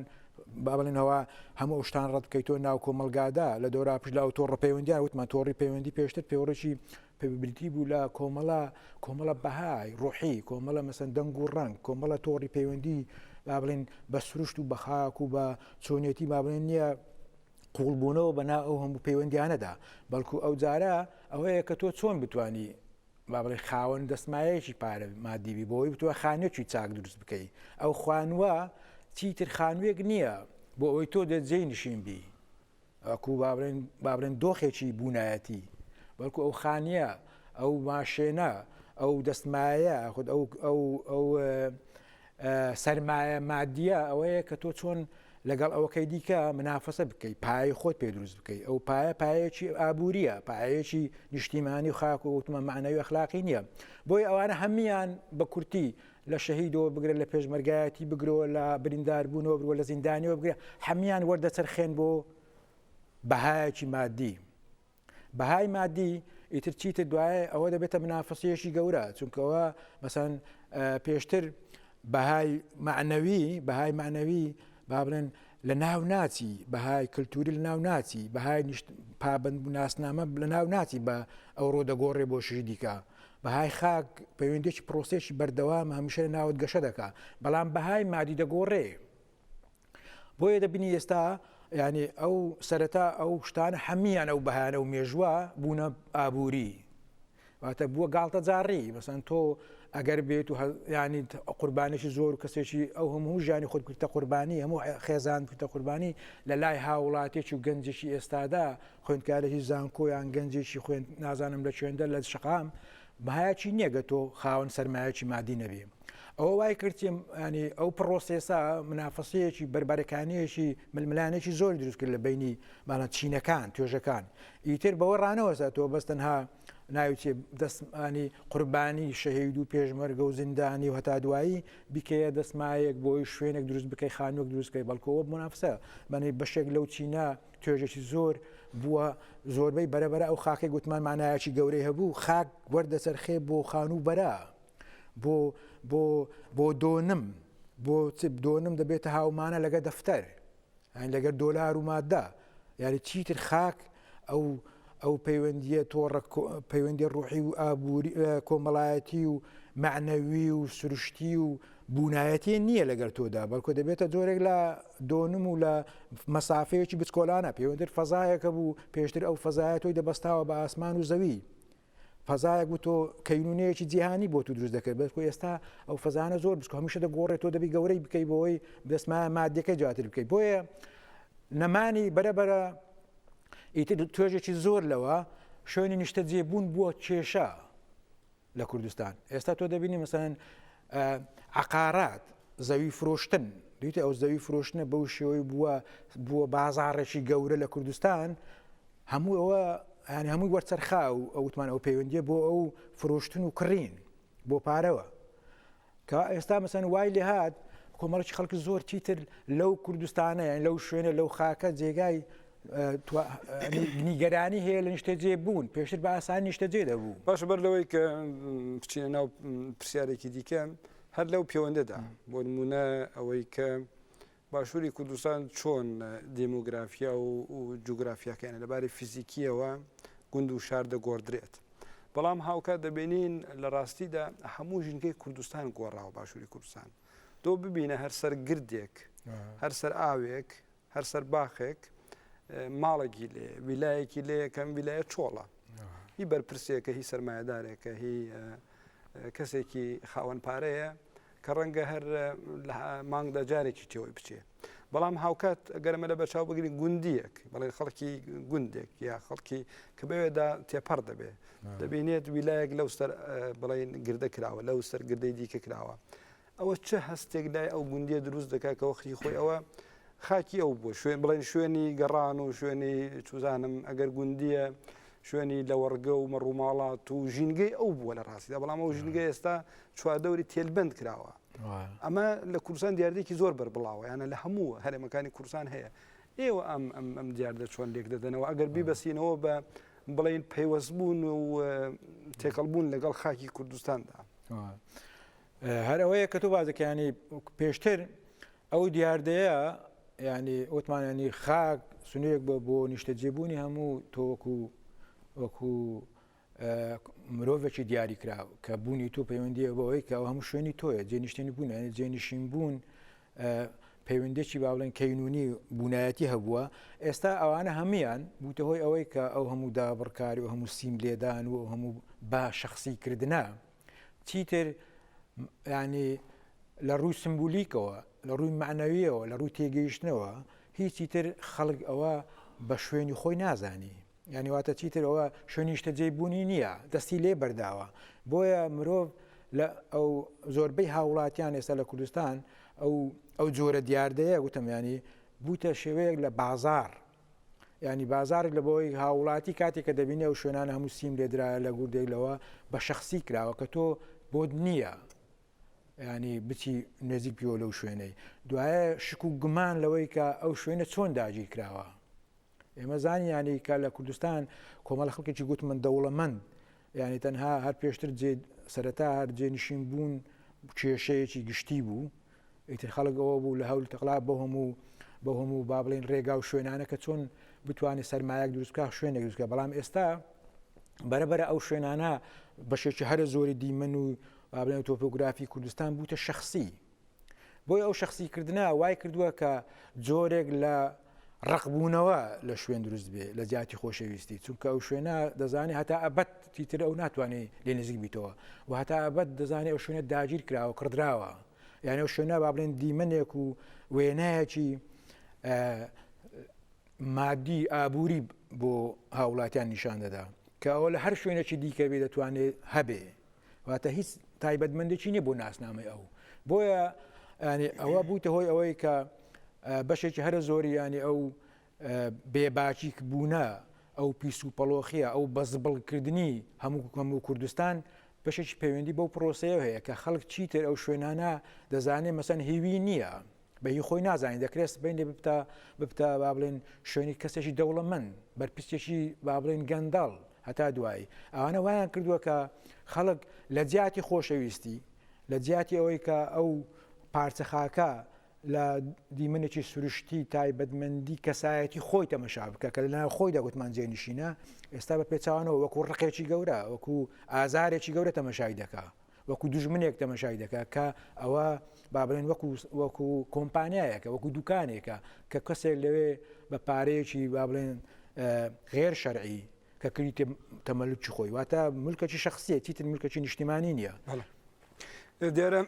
با بڵێنەوە هەموو شتان ڕەت بکەیتۆ ناو کۆمەلگادا لە دۆرا پشلا و تۆڕە پەیوەندیان وتمان تۆڕی پەیوەندی پێشتر پێوەڕێکی پێبریتی بوو لە کۆمەڵە بەهای ڕوحی کۆمەڵە مەسەن دەنگ و ڕنگ کۆمەڵە تۆڕی پەیوەندی با بڵێن بە سروشت و بە خاک و بە چۆنیەتی با بڵێن نییە قوڵبوونەوە بەنا ئەو هەموو پەیوەندیانەدا بەڵکو ئەو جارە ئەوەیە کە تۆ چۆن بتانی با بڵێ خاوەن دەستمایەکی پارە مادیوی بۆی بتوە خانێکی چاک دروست بکەیت ئەو خوانوە چیتر خانوێک نییە بۆ ئەوەی تۆ دەجێی نشین بی ئەکو با بڵێن دۆخێکی بوونایەتی بەڵکو ئەو خانیە ئەو ماشێنە ئەو دەستمایە خود ئەو سەرمایە مادیە ئەوەیە کە تۆ چۆن لەگەڵ ئەوەکەی دیکە منافەسە بکەیت پایە خۆت پێ دروست بکەیت ئەو پایەکی ئابووریە پایەکی نیشتیمانی و خاک و وتمە معنەوی ئەخلاقی نییە بۆی ئەوانە هەمیان بە کورتی لە شەهیدەوە بگرێت لە پێشمەرگایەتی بگرەوە لە برینداربوونەوە بگرەوە لە زیندانیەوە بگرێت هەمیان وەردەچەرخێن بۆ بەهایەکی مادی بەهای مادی ئیتر چیتر دوایە ئەوە دەبێتە منافەسەیەکی گەورە چونکەوە مەسەن پێشتر بەهای معنەوی با بڵێن لە ناو ناچی بەهای کللتوری لە ناو ناچی بەهای پابند ناسنامە لە ناو ناچی بە ئەو ڕۆدەگۆڕێ بۆ شژی دیکە بەهای خاک پەیوەندێکی پرۆسێکی بەردەوام هەمیشە ناوت گەشە دەکا بەڵام بەهای مادی دەگۆڕێ بۆیە دەبینی ئێستا ینی ئەو سەرەتا ئەو شتانە هەمیان ئەو بەهانە و مێژووە بوونە ئابووری واتە بووە گاڵتە جاڕی مەسەن تۆ ئەگەر بێت و ینی قوربانێکی زۆر و کەسێکی ئەو هەموو ژیانی خۆت کردتە قوربانی هەموو خێزان کردتە قوربانی لە لای هاوڵاتێکی و گەنجێکی ئێستادا خوێندکارێکی زانکۆیان گەنجێکی خوێن نازانم لە کوێندە لە شقام بەهایەکی نییەگە تۆ خاوەن سەرمایەکی مادی نەبێ ئەوە وای کردیم ینی ئەو پرۆسێسا منافەسەیەکی بەربارەکانیەکی ململانێکی زۆر دروست کرد لە بینی مانە چینەکان توێژەکان ئیتر بەوە ڕانەوەسە تۆ بەستەنها ناوچێ دەستانی قوربانی شەهید و پێشمەرگە و زیندانی و هەتا دوایی بیکەیە دەستمایەک بۆی شوێنێک دروست بکەی خانووەک دروستکەی بەڵکەوە منافسە بەنی بەشێک لەو چینە توێژێکی زۆر بووە زۆربەی بەرەبەرە ئەو خاکەی گوتمان مانایەکی گەورەی هەبوو خاک وەردەسەرخێ بۆ خانوو بەرە بۆ دۆنم بۆ دۆنم دەبێتە هاومانە لەگە دەفتەر لەگەر دۆلار و مادە یاری چیتر خاک ئەو پەیوەندیە تۆڕە پەیوەندی ڕوحی و ئابووری کۆمەڵایەتی و معنەوی و سروشتی و بوونایەتی نییە لەگەر تۆدا بەڵکو دەبێتە جۆرێک لە دۆنم و لە مەسافەیەکی بچکۆلانە پەیوەندر فەزایەکە بوو پێشتر ئەو فەزایە تۆی دەبەستاوە بە ئاسمان و زەوی فەزایەک بوو تۆ کەینونەیەکی جیهانی بۆ تو دروست دەکرد بەس ئێستا ئەو فەزانە زۆر بچکۆ هەمیشە دەگۆڕێت تۆ دەبی گەورەی بکەی بۆەوەی دەستمایە مادیەکە جواتر بکەیت بۆیە نەمانی بەرەبەرە ئیتر توێژێکی زۆر لەوە شوێنی نیشتە جێبوون بووە کێشە لە کوردستان ئێستا تۆ دەبینی مەسەن عقارات زەوی فرۆشتن دیتە ئەو زەوی فرۆشتنە بەو شێوەی بووە بازاڕێکی گەورە لە کوردستان هەموو ئەوە ینی هەمووی وەرچەرخا و ئەوتمان ئەو پەیوەندیە بۆ ئەو فرۆشتن و کڕین بۆ پارەوە کە ئێستا مەسەن وای لێ هات کۆمەڵکی خەڵکی زۆر چیتر لەو کوردستانە یان لەو شوێنە لەو خاکە جێگای نیگەرانی هەیە لە نیشتە جێ بوون پێشتر بە ئاسانی نیشتە جێ دەبوو باش بەر لەوەی کە بچینە ناو پرسیارێکی دیکە هەر لەو پەیوەندەدا بۆ نمونە ئەوەی کە باشووری کوردستان چۆن دیموگرافیا و جوگرافیاکەیانە لەبارەی فیزیکیەوە گوند و شار دەگۆڕدرێت بەڵام هاوکات دەبینین لە ڕاستیدا هەموو ژینگەی کوردستان گۆڕاوە باشووری کوردستان تۆ ببینە هەر سەر گردێک هەر سەر ئاوێک هەر سەر باخێک ماڵێکی لێ ویلایەکی لێ یەکەم ویلایە چۆڵە هی بەرپرسێکە هی سەرمایەدارێکە هی کەسێکی خاوەن پارەیە کە ڕەنگە هەر لە مانگدا جارێکی تێوەی بچێ بەڵام هاوکات ئەگەرمە لە بەرچاو بگرین گوندیەک بەڵێ خەڵکی گوندێک یا خەڵکی کە بەوێدا تێپەڕ دەبێ دەبینێت ویلایەک لەو سەر بڵێن گردە کراوە لەو سەر گردەی دیکە کراوە ئەوە چه هەستێک لای ئەو گوندیە دروست دەکات کە وەختی خۆی ئەوە خاکی ئەو بۆ شوێن بڵێن شوێنی گەڕان و شوێنی چوزانم ئەگەر گوندیە شوێنی لە وەرگە و مەڕووماڵات و ژینگەی ئەو بووە لە ڕاستیدا بەڵام ئەو ژینگە ئێستا چواردەوری تێلبەند کراوە ئەمە لە کوردستان دیاردێکی زۆر بەربڵاوە یانە لە هەموو هەرێمەکانی کوردستان هەیە ئێوە ئەم دیاردە چۆن لێک دەدەنەوە ئەگەر بیبەسینەوە بە بڵێن پەیوەستبوون و تێکەڵبوون لەگەڵ خاکی کوردستاندا هەر ئەوەیە کە تۆ بازەکەیانی پێشتر ئەو دیاردەیە ینی ئۆتمانانی خاک سنوێک بە بۆ نیشتە جێبوونی هەموو تۆ وەکو مرۆڤێکی دیاری کراو کە بوونی تۆ پەیوەندیە بەوەی کە ئەو هەموو شوێنی تۆیە جێنیشتنی بوون ینی جێنشین بوون پەیوەندێکی با بڵێن کەینونی بوونایەتی هەبووە ئێستا ئەوانە هەمویان بووتە هۆی ئەوەی کە ئەو هەموو دابڕکاری و هەموو سیم لێدان و هەموو با شخصیکردنە چیتر ینی لە ڕووی سمبولیکەوە لە ڕووی معنەویەوە لە ڕووی تێگەیشتنەوە هیچی تر خەڵک ئەوە بە شوێنی خۆی نازانی یعنی واتە چیتر ئەوە شوێنی نیشتە جێبوونی نییە دەستی لێ بەرداوە بۆیە مرۆڤ لە ئەو زۆربەی هاوڵاتیان ئێستا لە کوردستان ئەو جۆرە دیاردەیە گوتم ینی بووتە شێوەیەک لە بازار ینی بازارێک لە بۆی هاوڵاتی کاتێک کە دەبینێ ئەو شوێنانە هەموو سیم لێدرایە لە گوردێک لەوە بە شخصی کراوە کە تۆ بۆت نییە ینی بچی نێزیک پیۆ لەو شوێنەی دوایە شک و گومان لەوەی کە ئەو شوێنە چۆن داگیر کراوە ئێمە زانی ینی کە لە کوردستان کۆمەڵ خەڵکێکی گوتمن دەوڵەمەند ینی تەنها هەر پێشتر سەرەتا هەر جێنشین بوون کێشەیەکی گشتی بوو ئیتر خەڵک ئەوە بوو لە هەول تەقلا بە هەموو با بڵێن ڕێگا و شوێنانە کە چۆن بتوانێت سەرمایەک دروستکە شوێنێک دروستکە بەڵام ئێستا بەرەبەرە ئەو شوێنانە بەشێکی هەرە زۆری دیمەن و بابلێن تۆپۆگرافی کوردستان بووتە شخصی بۆی ئەو شخصیکردنە وای کردووە کە جۆرێک لە ڕقبوونەوە لە شوێن دروست بێ لە زیاتی خۆشەویستی چونکە ئەو شوێنە دەزانێت هەتا ئەبەت تیتر ئەو ناتوانێت لێ نزیک بیتەوە و هەتا ئەبەت دەزانێت ئەو شوێنە داگیر کراوە کڕدراوە یعنی ئەو شوێنە با بڵێن دیمەنێک و وێنایەکی مادی ئابووری بۆ هاوڵاتیان نیشان دەدا کە ئەوە لە هەر شوێنێکی دیکە بێ دەتوانێت هەبێ واتە هیچ تایبەتمەندێکی نییە بۆ ناسنامەی ئەو بۆیە ینی ئەوە بووتە هۆی ئەوەی کە بەشێکی هەرە زۆری ینی ئەو بێباچیک بوونە ئەو پیس و پەڵۆخیە ئەو بەزبڵکردنی هەموو کوردستان بەشێکی پەیوەندی بەو پرۆسەیە هەیە کە خەڵک چیتر ئەو شوێنانە دەزانێت مەسەن هیوی نییە بەهی خۆی نازانین دەکرێت بینێ ببتە با بڵێن شوێنی کەسێکی دەوڵەمەند بەرپرسێکی با بڵێن گەندەڵ هەتا دوایی ئەوانە وایان کردووە کە خەڵک لە جیاتی خۆشەویستی لە جیاتی ئەوەی کە ئەو پارچە خاکە لە دیمنێکی سروشتی تایبەتمەندی کەسایەتی خۆی تەمەشا بکە کە لەناو خۆی دەگوتمان جێنشینە ئێستا بە پێچوانەوە وەکو ڕقێکی گەورە وەکو ئازارێکی گەورە تەمەشای دەکا وەکو دوژمنێک تەمەشای دەکا کە ئەوە با بڵێن وەکو کۆمپانیایەکە وەکو دوکانێکە کە کەسێک لەوێ بە پارەیەکی با بڵێن غێر شەرعی کە کردی تەمەلوکی خۆی واتە ملکەکی شخصیە چیتر ملکەکی نیشتیمانی نییە دیارە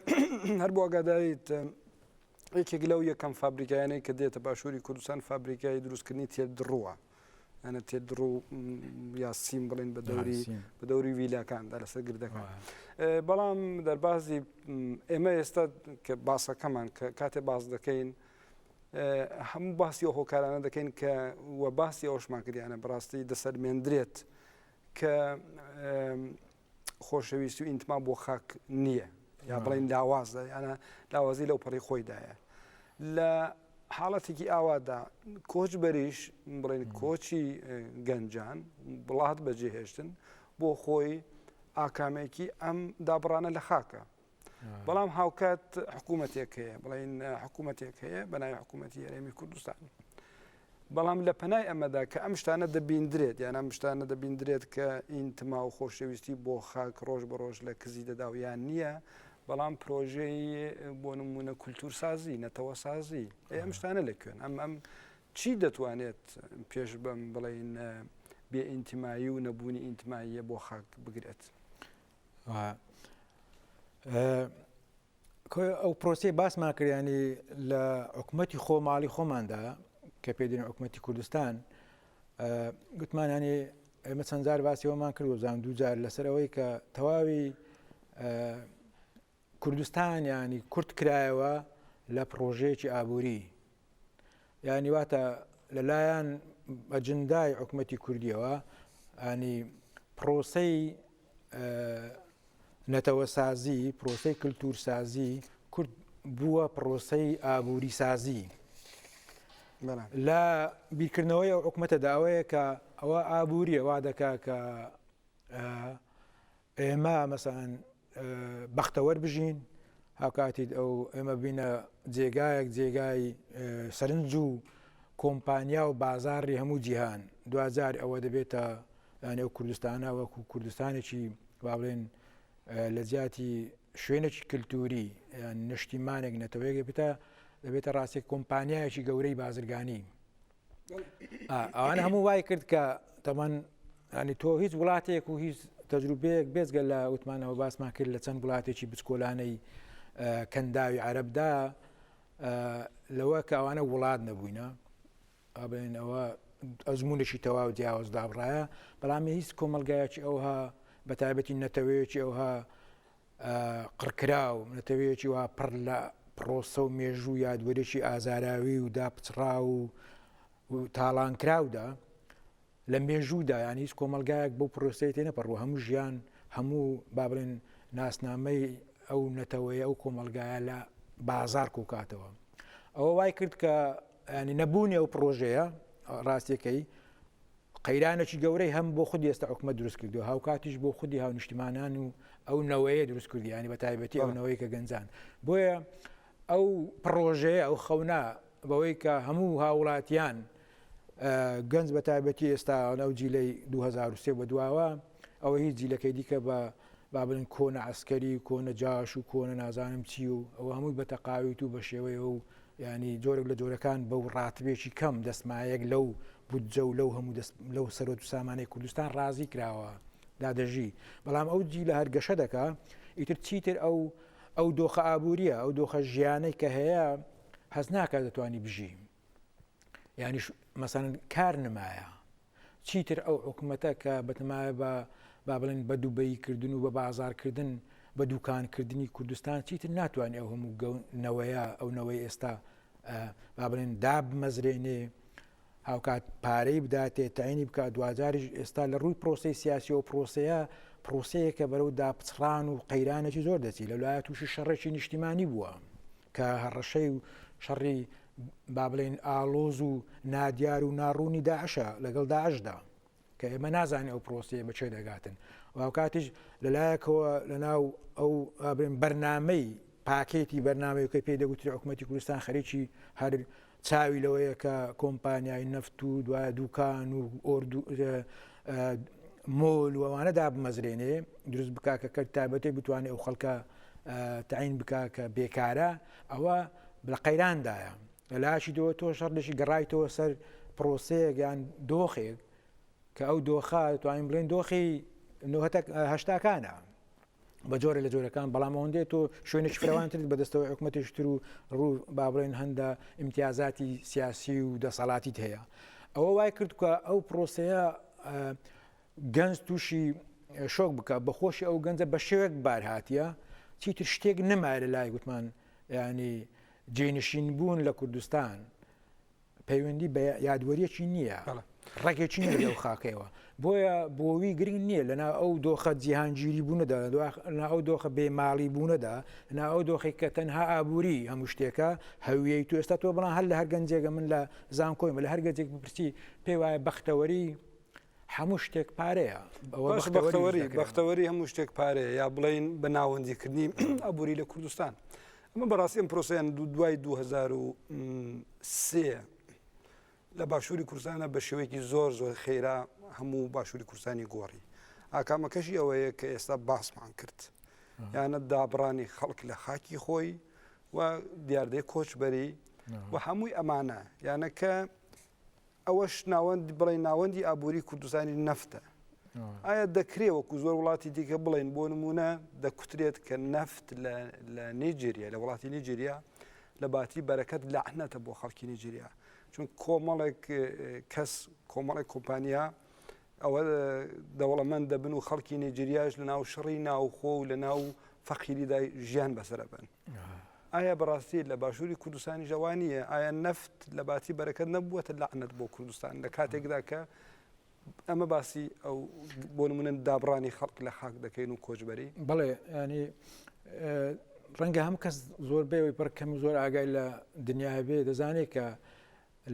هەر بۆ ئاگاداریت یەکێک لەو یەکەم فابریکایانەی کە دێتە باشووری کوردستان فابریکای دروستکردنی تێدڕووە ئەنە تێدڕوو یا سیم بڵێن بە دەوری ویلاکاندا لەسەر گردەکان بەڵام دەربازی ئێمە ئێستا کە باسەکەمان کە کاتێ باس دەکەین هەموو باسی ئەو هۆکارانە دەکەین کە وە باسی ئەوشمان کردیانە بەڕاستی دەسەرمێندرێت کە خۆشەویستی و ئینتما بۆ خاک نییە یا بڵین لاوازە یانە لاوازی لەو پەڕی خۆیدایە لە حاڵەتێکی ئاوادا کۆچ بەریش بڵێن کۆچی گەنجان بڵات بەجێهێشتن بۆ خۆی ئاکامێکی ئەم دابڕانە لە خاکە بەڵام هاوکات حکوومەتێک هەیە بڵین حکوومەتێک هەیە بەناوی حکوومەتی هەرێمی کوردستان بەڵام لە پەنای ئەمەدا کە ئەم شتانە دەبیندرێت یان ئەم شتانە دەبیندرێت کە ئینتما و خۆشەویستی بۆ خاک ڕۆژ بە ڕۆژ لە کزی دەداویان نییە بەڵام پرۆژەی بۆ نمونە کولتورسازی نەتەوە سازی ئەم شتانە لەکوێن ئەم چی دەتوانێت پێش بەم بڵین بێ ئینتیمایی و نەبوونی ئینتیماییە بۆ خاک بگرێت ئەو پرۆسی باسمان کردیانی لە حکوومەتی خۆماڵی خۆماندا کە پێدرێن حکوومەتی کوردستان گوتمانانی ئێمە چەند جار باسیەوەمان کرد و زان دوو جار لەسەر ئەوەی کە تەواوی کوردستان ینی کورت کرایەوە لە پرۆژەیەکی ئابووری یعنی واتە لەلایەن ئەجندای حکوومەتی کوردیەوە ینی پرۆسەی نەتەوە سازی پرۆسەی کللتور سازی کورد بووە پرۆسەی ئابووری سازی لە بیرکردنەوەی ئەو حکوومەتەدا ئەوەیە کە ئەوە ئابووریە وا دەکا کە ئێمە مەسەن بەختەوەر بژین هاوکاتیت ئەو ئێمە بینە جێگای سەرنج و کۆمپانیا و بازاڕی هەموو جیهان دوجار ئەوە دەبێتە ئەو کوردستانە وەکو کوردستانێکی با بڵێن لە جیاتی شوێنێکی کللتوری یان نیشتیمانێک نەتەوەیەک دەبێتە ڕاستێک کۆمپانیایەکی گەورەی بازرگانی ئەوانە هەموو وای کرد کە تەمان ینی تۆ هیچ وڵاتێک و هیچ تەجروبەیەک بێزگە لە وتمانەوە باسمان کرد لە چەند وڵاتێکی بچکۆلانەی کەنداوی عەرەبدا لەوە کە ئەوانە وڵات نەبووینە ئابێن ئەوە ئەزمونێکی تەواو جیاواز دابڕایە بەڵام هیچ کۆمەلگایەکی ئەوها بە تایبەتی نەتەوەیەکی ئەوها قڕکراو نەتەوەیەکی وها پڕ لە پرۆسە و مێژوو یادوەرێکی ئازاراوی و داپچڕا و تاڵانکراودا لە مێژوودا یان هیچ کۆمەلگایەک بۆ پرۆسەی تێ نەپەڕوە هەموو ژیان هەموو با بڵێن ناسنامەی ئەو نەتەوەیە ئەو کۆمەلگایە لە بازار کۆکاتەوە ئەوە وای کرد کە ینی نەبوونی ئەو پرۆژەیە ڕاستیەکەی قەیرانێکی گەورەی هەم بۆ خودی ئێستا حکومەت دروست کردووە هاوکاتیش بۆ خودی هاونیشتیمانان و ئەو نەوەیە دروست کردی ینی بە تایبەتی ئەو نەوەی کە گەنجان بۆیە ئەو پرۆژەیە ئەو خەونا بەوەی کە هەموو هاوڵاتیان گەنج بە تایبەتی ئێستا ئەو جیلەی 2023 بە دواوە ئەوە هیچ جیلەکەی دیکە بە بابلن کۆنە عسکەری کۆنە جاش و کۆنە نازانم چی و ئەوە هەمووی بە تەقاویت و بە شێوەیە و ینی جۆرێک لە جۆرەکان بەو ڕاتبێکی کەم دەستمایەک لەو بودجە و لەو هەموو لەو سەرۆت و سامانەی کوردستان ڕازی کراوە دادەژی بەڵام ئەو جی لە هەرگەشە دەکا ئیتر چیتر ئەو دۆخە ئابووریە ئەو دۆخە ژیانەی کە هەیە هەز ناکات دەتوانی بژی ینی مەسەن کار نمایە چیتر ئەو حکوومەتە کە بەتمایە با بڵێن بە دووبەیکردن و بە بازارکردن بە دوکانکردنی کوردستان چیتر ناتوانێت ئەو هەموو نەوەیە ئەو نەوەی ئێستا با بڵێن دابمەزرێنێ هاوکات پارەی بداتێ تاینی بکات دوجاریش ئێستا لە ڕووی پرۆسی سیاسی و پرۆسەیە کە بەرەو داپچڕان و قەیرانێکی زۆر دەچی لەلایە تووشی شەڕێکی نیشتیمانی بووە کە هەڕەشەی و شەڕی با بڵێن ئالۆز و نادیار و ناڕوونی داعشە لەگەڵ داعشدا کە ئێمە نازانێ ئەو پرۆسەیە بەچێ دەگاتن و هاوکاتیش لەلایەکەوە لەناو ئەو بەرنامەی پاکێتی بەرنامەیەکەی پێی دەگوتری حکوومەتی کوردستان خەریکی هەر چاوی لەوەیە کە کۆمپانیای نەفت و دوای دوکان و مۆل وانە دابمەزرێنێ دروست بکا کە کەرت تایبەتی بتوانێت ئەو خەڵکە تعین بکا کە بێکارە ئەوە لە قەیراندایە لەلاشی دۆ تۆ شەڕێکی گەڕایتەوە سەر پرۆسەیەک یان دۆخێک کە ئەو دۆخە توانین بڵێن دۆخی هەشتاکانە بە جۆرە لە جۆرەکان بەڵام ئەوەندێت تۆ شوێنێکی فراوانترت بەدەستەوە حکوومەتیشتر و ڕوو با بڵێن هەندە ئیمتیازاتی سیاسی و دەسەڵاتیت هەیە ئەوە وای کرد کە ئەو پرۆسەیە گەنج تووشی شۆک بکە بەخۆشی ئەو گەنجە بە شێوەیەک بارهاتیە چیتر شتێک نەمایە لە لای گوتمان ینی جێنشین بوون لە کوردستان پەیوەندی بە یادوەریەکی نییە ڕێکێکی نیە لەو خاکەوە بۆیە بۆوی گرنگ نییە لەنا ئەو دۆخە جیهانگیری بوونەدا لەنا ئەو دۆخە بێماڵی بوونەدا لەنا ئەو دۆخی کە تەنها ئابووری هەموو شتێکە هەویەی تو ئێستا تۆ بڵان هەر لە هەر گەنجێکە من لە زانکۆیم لە هەر گەنجێک بپرسی پێی وایە بەختەوەری هەموو شتێک پارەیە بەختەوەری هەموو شتێک پارەیە یا بڵین بە ناوەندیکردنی ئابووری لە کوردستان ئەمە بەڕاستی ئەم پرۆسەیان دوای 2003 لە باشووری کوردستانە بە شێوەیەکی زۆر خێرا هەموو باشووری کوردستانی گۆڕی ئاکامەکەشی ئەوەیە کە ئێستا باسمان کرد یانە دابڕانی خەڵک لە خاکی خۆی و دیاردەی کۆچبەری و هەمووی ئەمانە یانە کە ئەوەش بڵێن ناوەندی ئابووری کوردستانی نەفتە ئایا دەکرێت وەکو زۆر وڵاتی دیکە بڵێن بۆ نمونە دەکوترێت کە نەفت لە نیجێریا لە وڵاتی نیجێریا لە باتی بەرەکەت لەعنەتە بۆ خەڵکی نیجێریا چون کۆمەڵێک کەس کۆمەڵێک کۆمپانیا ئەوە دەوڵەمەند دەبن و خەڵکی نیجێریاش لە ناو شەڕی ناوخۆ و لە ناو فەقیریدا ژیان بەسرە بن ئایا بەڕاستی لە باشووری کوردستانی ژەوانیە ئایا نەفت لە باتی بەرەکەت نەبووەتە لەعنەت بۆ کوردستان لە کاتێکدا کە ئەمە باسی ئەو بۆ نمونە دابڕانی خەڵک لە خاک دەکەین و کۆچبەری بڵێ ینی ڕەنگە هەم کەس زۆر بێەوەی پڕکەم و زۆر ئاگای لە دنیا بێ دەزانێت کە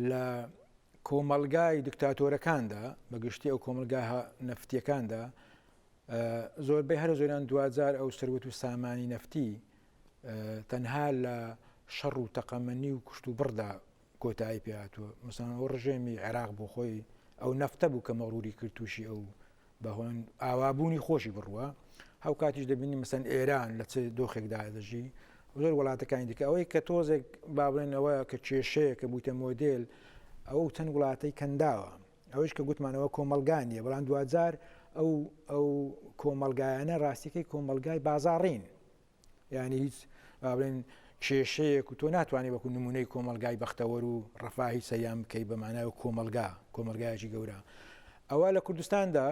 لە کۆمەلگای دکتاتۆرەکاندا بەگشتی ئەو کۆمەلگا نەفتیەکاندا زۆربەی هەر زۆریان دوجار ئەو سەروەت و سامانی نەفتی تەنها لە شەڕ و تەقەمەنی و کوشت و بڕدا کۆتایی پێهاتووە مەسەڵەن ئەو ڕژێمی عێراق بۆ خۆی ئەو نەفتە بوو کە مەغروری کرد تووشی ئەو بەهۆن ئاوابوونی خۆشی بڕوە هەو کاتیش دەبینی مەسەن ئێران لە چ دۆخێکدا دەژی زۆر وڵاتەکانی دیکە ئەوەی کە تۆزێک با بڵێن ئەوە کە کێشەیە کە بوویتە مۆدێل ئەو چەند وڵاتەی کەنداوە ئەوەش کە گوتمانەوە کۆمەلگانیە بەڵام دوجار ئەو کۆمەلگایانە ڕاستیەکەی کۆمەلگای بازاڕین یعنی هیچ با بڵێن کێشەیەک و تۆ ناتوانێت وەکو نمونەی کۆمەلگای بەختەوەر و ڕەفاهی سەیام بکەی بەمانای کۆمەلگایەکی گەورە ئەوە لە کوردستاندا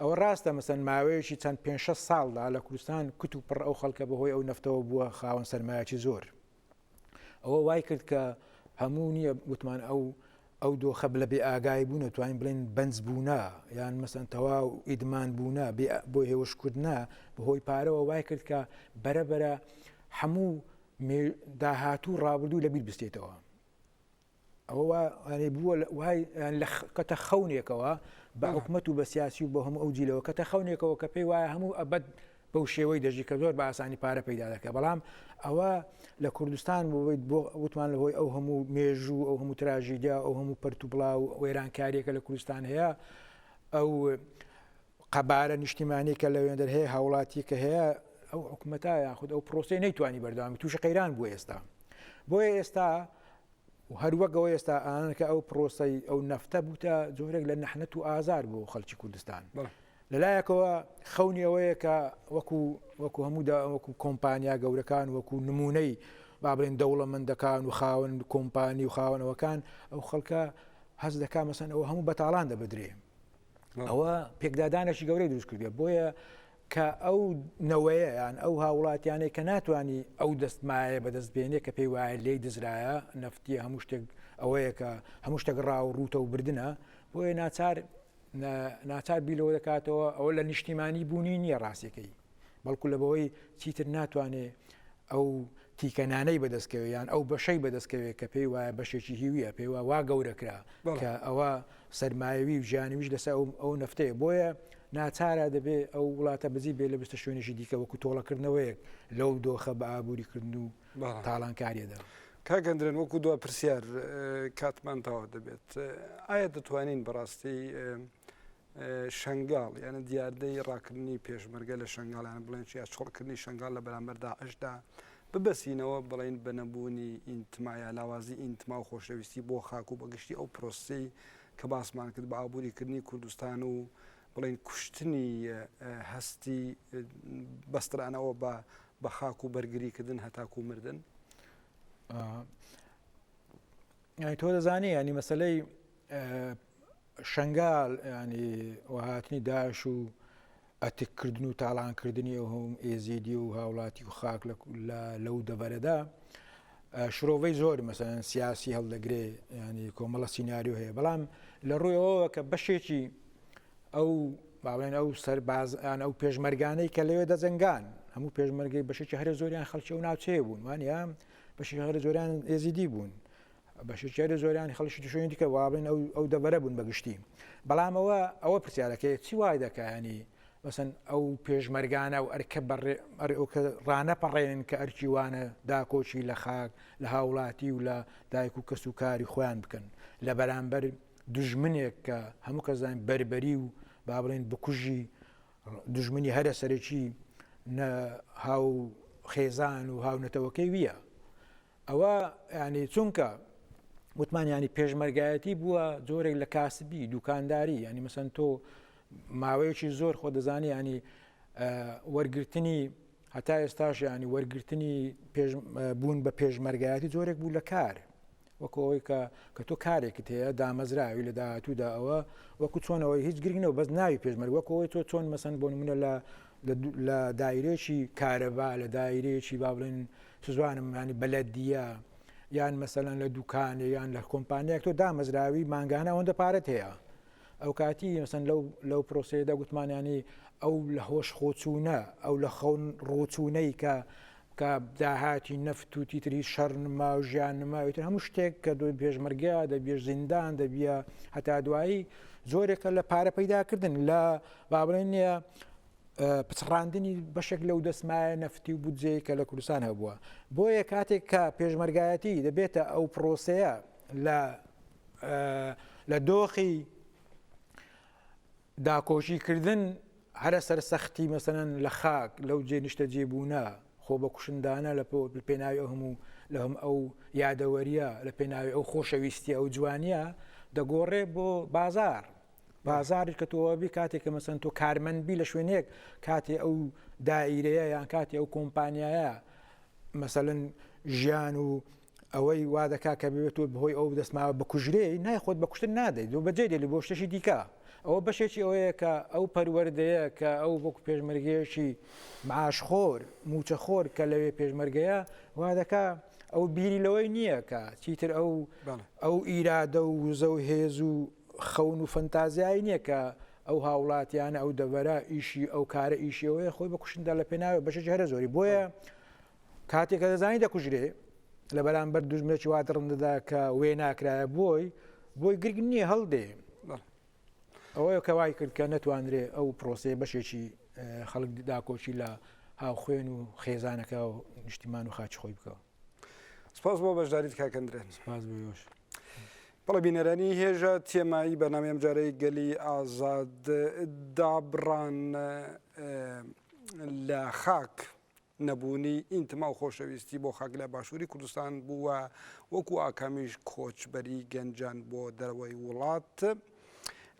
ئەوە ڕاستە مەسەن ماوەیەکی چەند 5-6 ساڵدا لە کوردستان کت و پڕ ئەو خەڵکە بەهۆی ئەو نەفتەوە بووە خاوەن سەرمایەکی زۆر ئەوە وای کرد کە هەموو نییە وتمان ئەو دۆخە لە بێ ئاگای بوون توانین بڵێن بەنج بوونا یان مەسەن تەواو ئیدمان بوونا بۆ هێوەشکردنا بەهۆی پارەوە وای کرد کە بەرەبەرە هەموو داهاتوو ڕابردوو لەبیر بستێتەوە ئەوە بووە وای لە کەتە خەونێکەوە بە حکومەت و بە سیاسی و بە هەموو ئەو جیلەوە کەتە خەونێکەوە کە پێی وایە هەموو ئەبەت بەو شێوەی دەژی کە زۆر بە ئاسانی پارە پەیدا دەکە بەڵام ئەوە لە کوردستان بۆ وتمان لەهۆی ئەو هەموو مێژوو ئەو هەموو تراژیدیا ئەو هەموو پەرت و بڵاو وێرانکاریەکە لە کوردستان هەیە ئەو قەبارە نیشتیمانی کە لەوێن دەرهەیە هاوڵاتی کە هەیە ئەو حکومەتە یاخود ئەو پرۆسی نەیتوانی بەردەوامی تووشە قەیران بووە ئێستا بۆیە ئێستا هەروەکەوە ئێستا ئەوانکە ئەو پرۆسەی ئەو نەفتە بووتە جۆرێک لە نەحنەت و ئازار بۆ خەڵکی کوردستان لەلایەکەوە خەونی ئەوەیە کە وەکو هەموودا وەکو کۆمپانیا گەورەکان وەکو نمونەی با بڵێن دەوڵەمەندەکان و خاوەن کۆمپانی و خاوەنەوەکان ئەو خەڵکە هەز دەکا مەسەن ئەوە هەموو بەتاڵان دەبدرێ ئەوە پێکدادانێکی گەورەی دروست کردووە بۆیە کە ئەو نەوەیە یان ئەو هاوڵاتیانەی کە ناتوانانی ئەو دەستمایە بەدەست بێنێ کە پێی وایە لێی دزرایە نەفتی هەموو شتێک ئەوەیە کە هەموو شتێک ڕاو ڕوتە و بردنە بۆیە ناچار بیلەوە دەکاتەوە ئەوە لە نیشتیمانی بوونی نییە ڕاستیەکەی بەڵکو لە بەوەی چیتر ناتوانێت ئەو تیکەنانەی بەدەستکەوێت یان ئەو بەشەی بەدەستکەوێت کە پێی وایە بەشێکی هیویە پێی وا گەورەکرا کە ئەوە سەرمایەوی و ژیانویش لەسەر ئەو نەفتەیە بۆیە ناچارە دەبێت ئەو وڵاتە بزی بێ لە بستە شوێنێکی دیکە وەکو تۆڵەکردنەوەیەک لەو دۆخە بە ئابووریکردن و تاڵانکاریەدا کاگەندرێن وەکو دو پرسیار کاتمانتەوە دەبێت ئایا دەتوانین بەڕاستی شنگال یعنی دیاردەی ڕاکردنی پێشمەرگە لە شنگاڵیان بڵێن یا چۆڵکردنی شنگال لە بەرامبەر داعشدا ببەسینەوە بڵین بەنەبوونی ئینتمایە لاوازی ئینتما و خۆشەویستی بۆ خاک و بەگشتی ئەو پرۆسی کە باسمان کرد بە ئابووریکردنی کوردستان و بڵین کوشتنی هەستی بەسترانەوە بە خاک و بەرگریکردن هەتاکو مردن تۆ دەزانی ینی مەسلەی شنگال ینی وهاتنی داعش و ئەتکردن و تاڵانکردنی ئەو هەم ئێزیدی و هاوڵاتی و خاک لەو دەبەرەدا شرۆڤەی زۆر مەسەن سیاسی هەڵدەگرێ ینی کۆمەڵە سیناریۆ هەیە بەڵام لە ڕوویەوە کە بەشێکی ئەو باڵێن ئەو سەربازان ئەو پێشمەرگانەی کە لەوێ دەجەنگان هەموو پێشمەرگەی بەشێکی هەرە زۆریان خەڵکی و ناوچەیە بوون وانە بەشی هەرە زۆریان ئێزیدی بوون بەشێکی هەرە زۆریان خەڵکی توشێنی دیکە واڵێن ئەو دەبەرە بوون بەگشتی بەڵام ئەوە پرسیارەکەی چی وای دەکەیانی مەسەن ئەو پێشمەرگانە و ئەرکە ڕانەپەڕێن کە ئەرکی وانە داکۆچی لە خاک لە هاوڵاتی و لە دایک و کەس و کاری خۆیان بکەن لە بەرامبەر دژمنێک کە هەموو کەزان بربەری و با بڵێن بکوژی دژمنی هەرە سەرەکی هاو خێزان و هاونەتەوەکەی ویە ئەوە ینی چونکە وتمانیانی پێشمەرگایەتی بووە جۆرێک لە کاسبی دوکانداری ینی مەسەن تۆ ماوەیەکی زۆر خۆ دەزانی ینی وەرگرتنی هەتا ئێستاش ینی وەرگرتنی بوون بە پێشمەرگایەتی جۆرێک بوو لە کار وەکو ئەوەی کە تۆ کارێکت هەیە دامەزراوی لە داهاتوودا ئەوە وەکو چۆنەوەی هیچ گرنگەوە بەس ناوی پێشمەرگ وەکەوەی تۆ چۆن مەسەن بۆ نمونە لە دایرێکی کارەبا لە دایرێکی با بڵێن سوزوانم ینی بەلەدیە یان مەسەلەن لە دوکانێ یان لە کۆمپانیاک تۆ دامەزراوی مانگانە ئەوەندە پارەت هەیە ئەو کاتی مەسەن لەو پرۆسەیەدا گوتمانیانی ئەو لە هۆش خۆچوونە ئەو لە خەون ڕۆچوونەی کە داهاتی نەفت و تیتری شەڕ نما و ژیان نماوێتتر هەموو شتێک کە دوی پێشمەرگە دەبێ زیندان دەبیە هەتا دوایی زۆرێکە لە پارە پەیداکردن لە با بڵێن پچڕاندنی بەشێک لەو دەسمایە نەفتی و بودجەیە کە لە کوردستان هەبووە بۆیە کاتێک کە پێشمەرگایەتی دەبێتە ئەو پرۆسەیە لە دۆخی داکۆشیکردن هەرە سەرسەختی مەسەنەن لە خاک لەو جێ نیشتە جێبوونە خۆ بە کوشندانە لە پێناوی ئەو هەموو لە هەم ئەو یادەوەریە لە پێناوی ئەو خۆشەویستی ئەو جوانیە دەگۆڕێ بۆ بازاری کە تۆوەبی کاتێک کە مەسەن تۆ کارمەندبی لە شوێنێک کاتێ ئەو دائیرەیە یان کاتی ئەو کۆمپانیایە مەسەلەن ژیان و ئەوەی وا دەکا کە بێتەوە بەهۆی ئەو دەستماوە بە کوژرێ نای خۆت بە کوشتن نادەیت دو بەجێ دێ لە بۆ شتێکی دیکە ئەوە بەشێکی ئەوەیە کە ئەو پەروەردەیە کە ئەو وەکو پێشمەرگەیەکی معاشخۆر موچەخۆر کە لەوێ پێشمەرگەیە وا دەکا ئەو بیری لەوەی نییە کە چیتر ئەو ئیرادە و وزە و هێز و خەون و فەنتازیایی نییە کە ئەو هاوڵاتیانە ئەو دەبەرە ئیشی ئەو کارە ئیشیەوەی خۆی بە کوشتندا لە پێناوە بەشێکی هەرە زۆری بۆیە کاتێک کە دەزانی دەکوژرێ لە بەرامبەر دوژمنێکی واتە ڕەندەدا کە وێ ناکرایە بۆی گرنگ نییە هەڵدێ ئەوەیە کە وای کرد کە نەتوانرێ ئەو پرۆسەیە بەشێکی خەڵک داکۆچی لە هاو خوێن و خێزانەکە و نیشتیمان و خاچ خۆی بکەوە سپاس بۆ بەشداریت کاکەندرێن سپاس بۆش بەڵێ بینەرانی هێژە تێمایی بەنامەی ئەم جارەی گەلی ئازاد دابڕان لە خاک نەبوونی ئینتما و خۆشەویستی بۆ خاک لە باشووری کوردستان بووە وەکو ئاکامیش کۆچبەری گەنجان بۆ دەرەوەی وڵات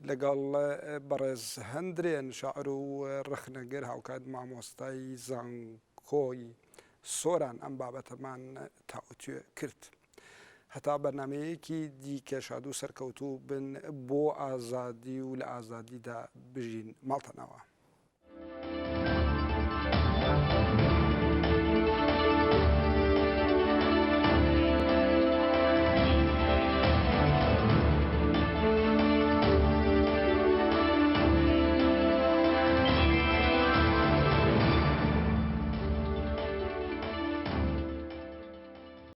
لەگەڵ بەڕێز هەندرێن شاعر و ڕخنەگەر هاوکات مامۆستای زانکۆی سۆران ئەم بابەتەمان تاوتوێ کرد هەتا بەرنمەیەکی دیکە شاد و سەرکەوتوو بن بۆ ئازادی و لە ئازادیدا بژین ماڵتەنەوە.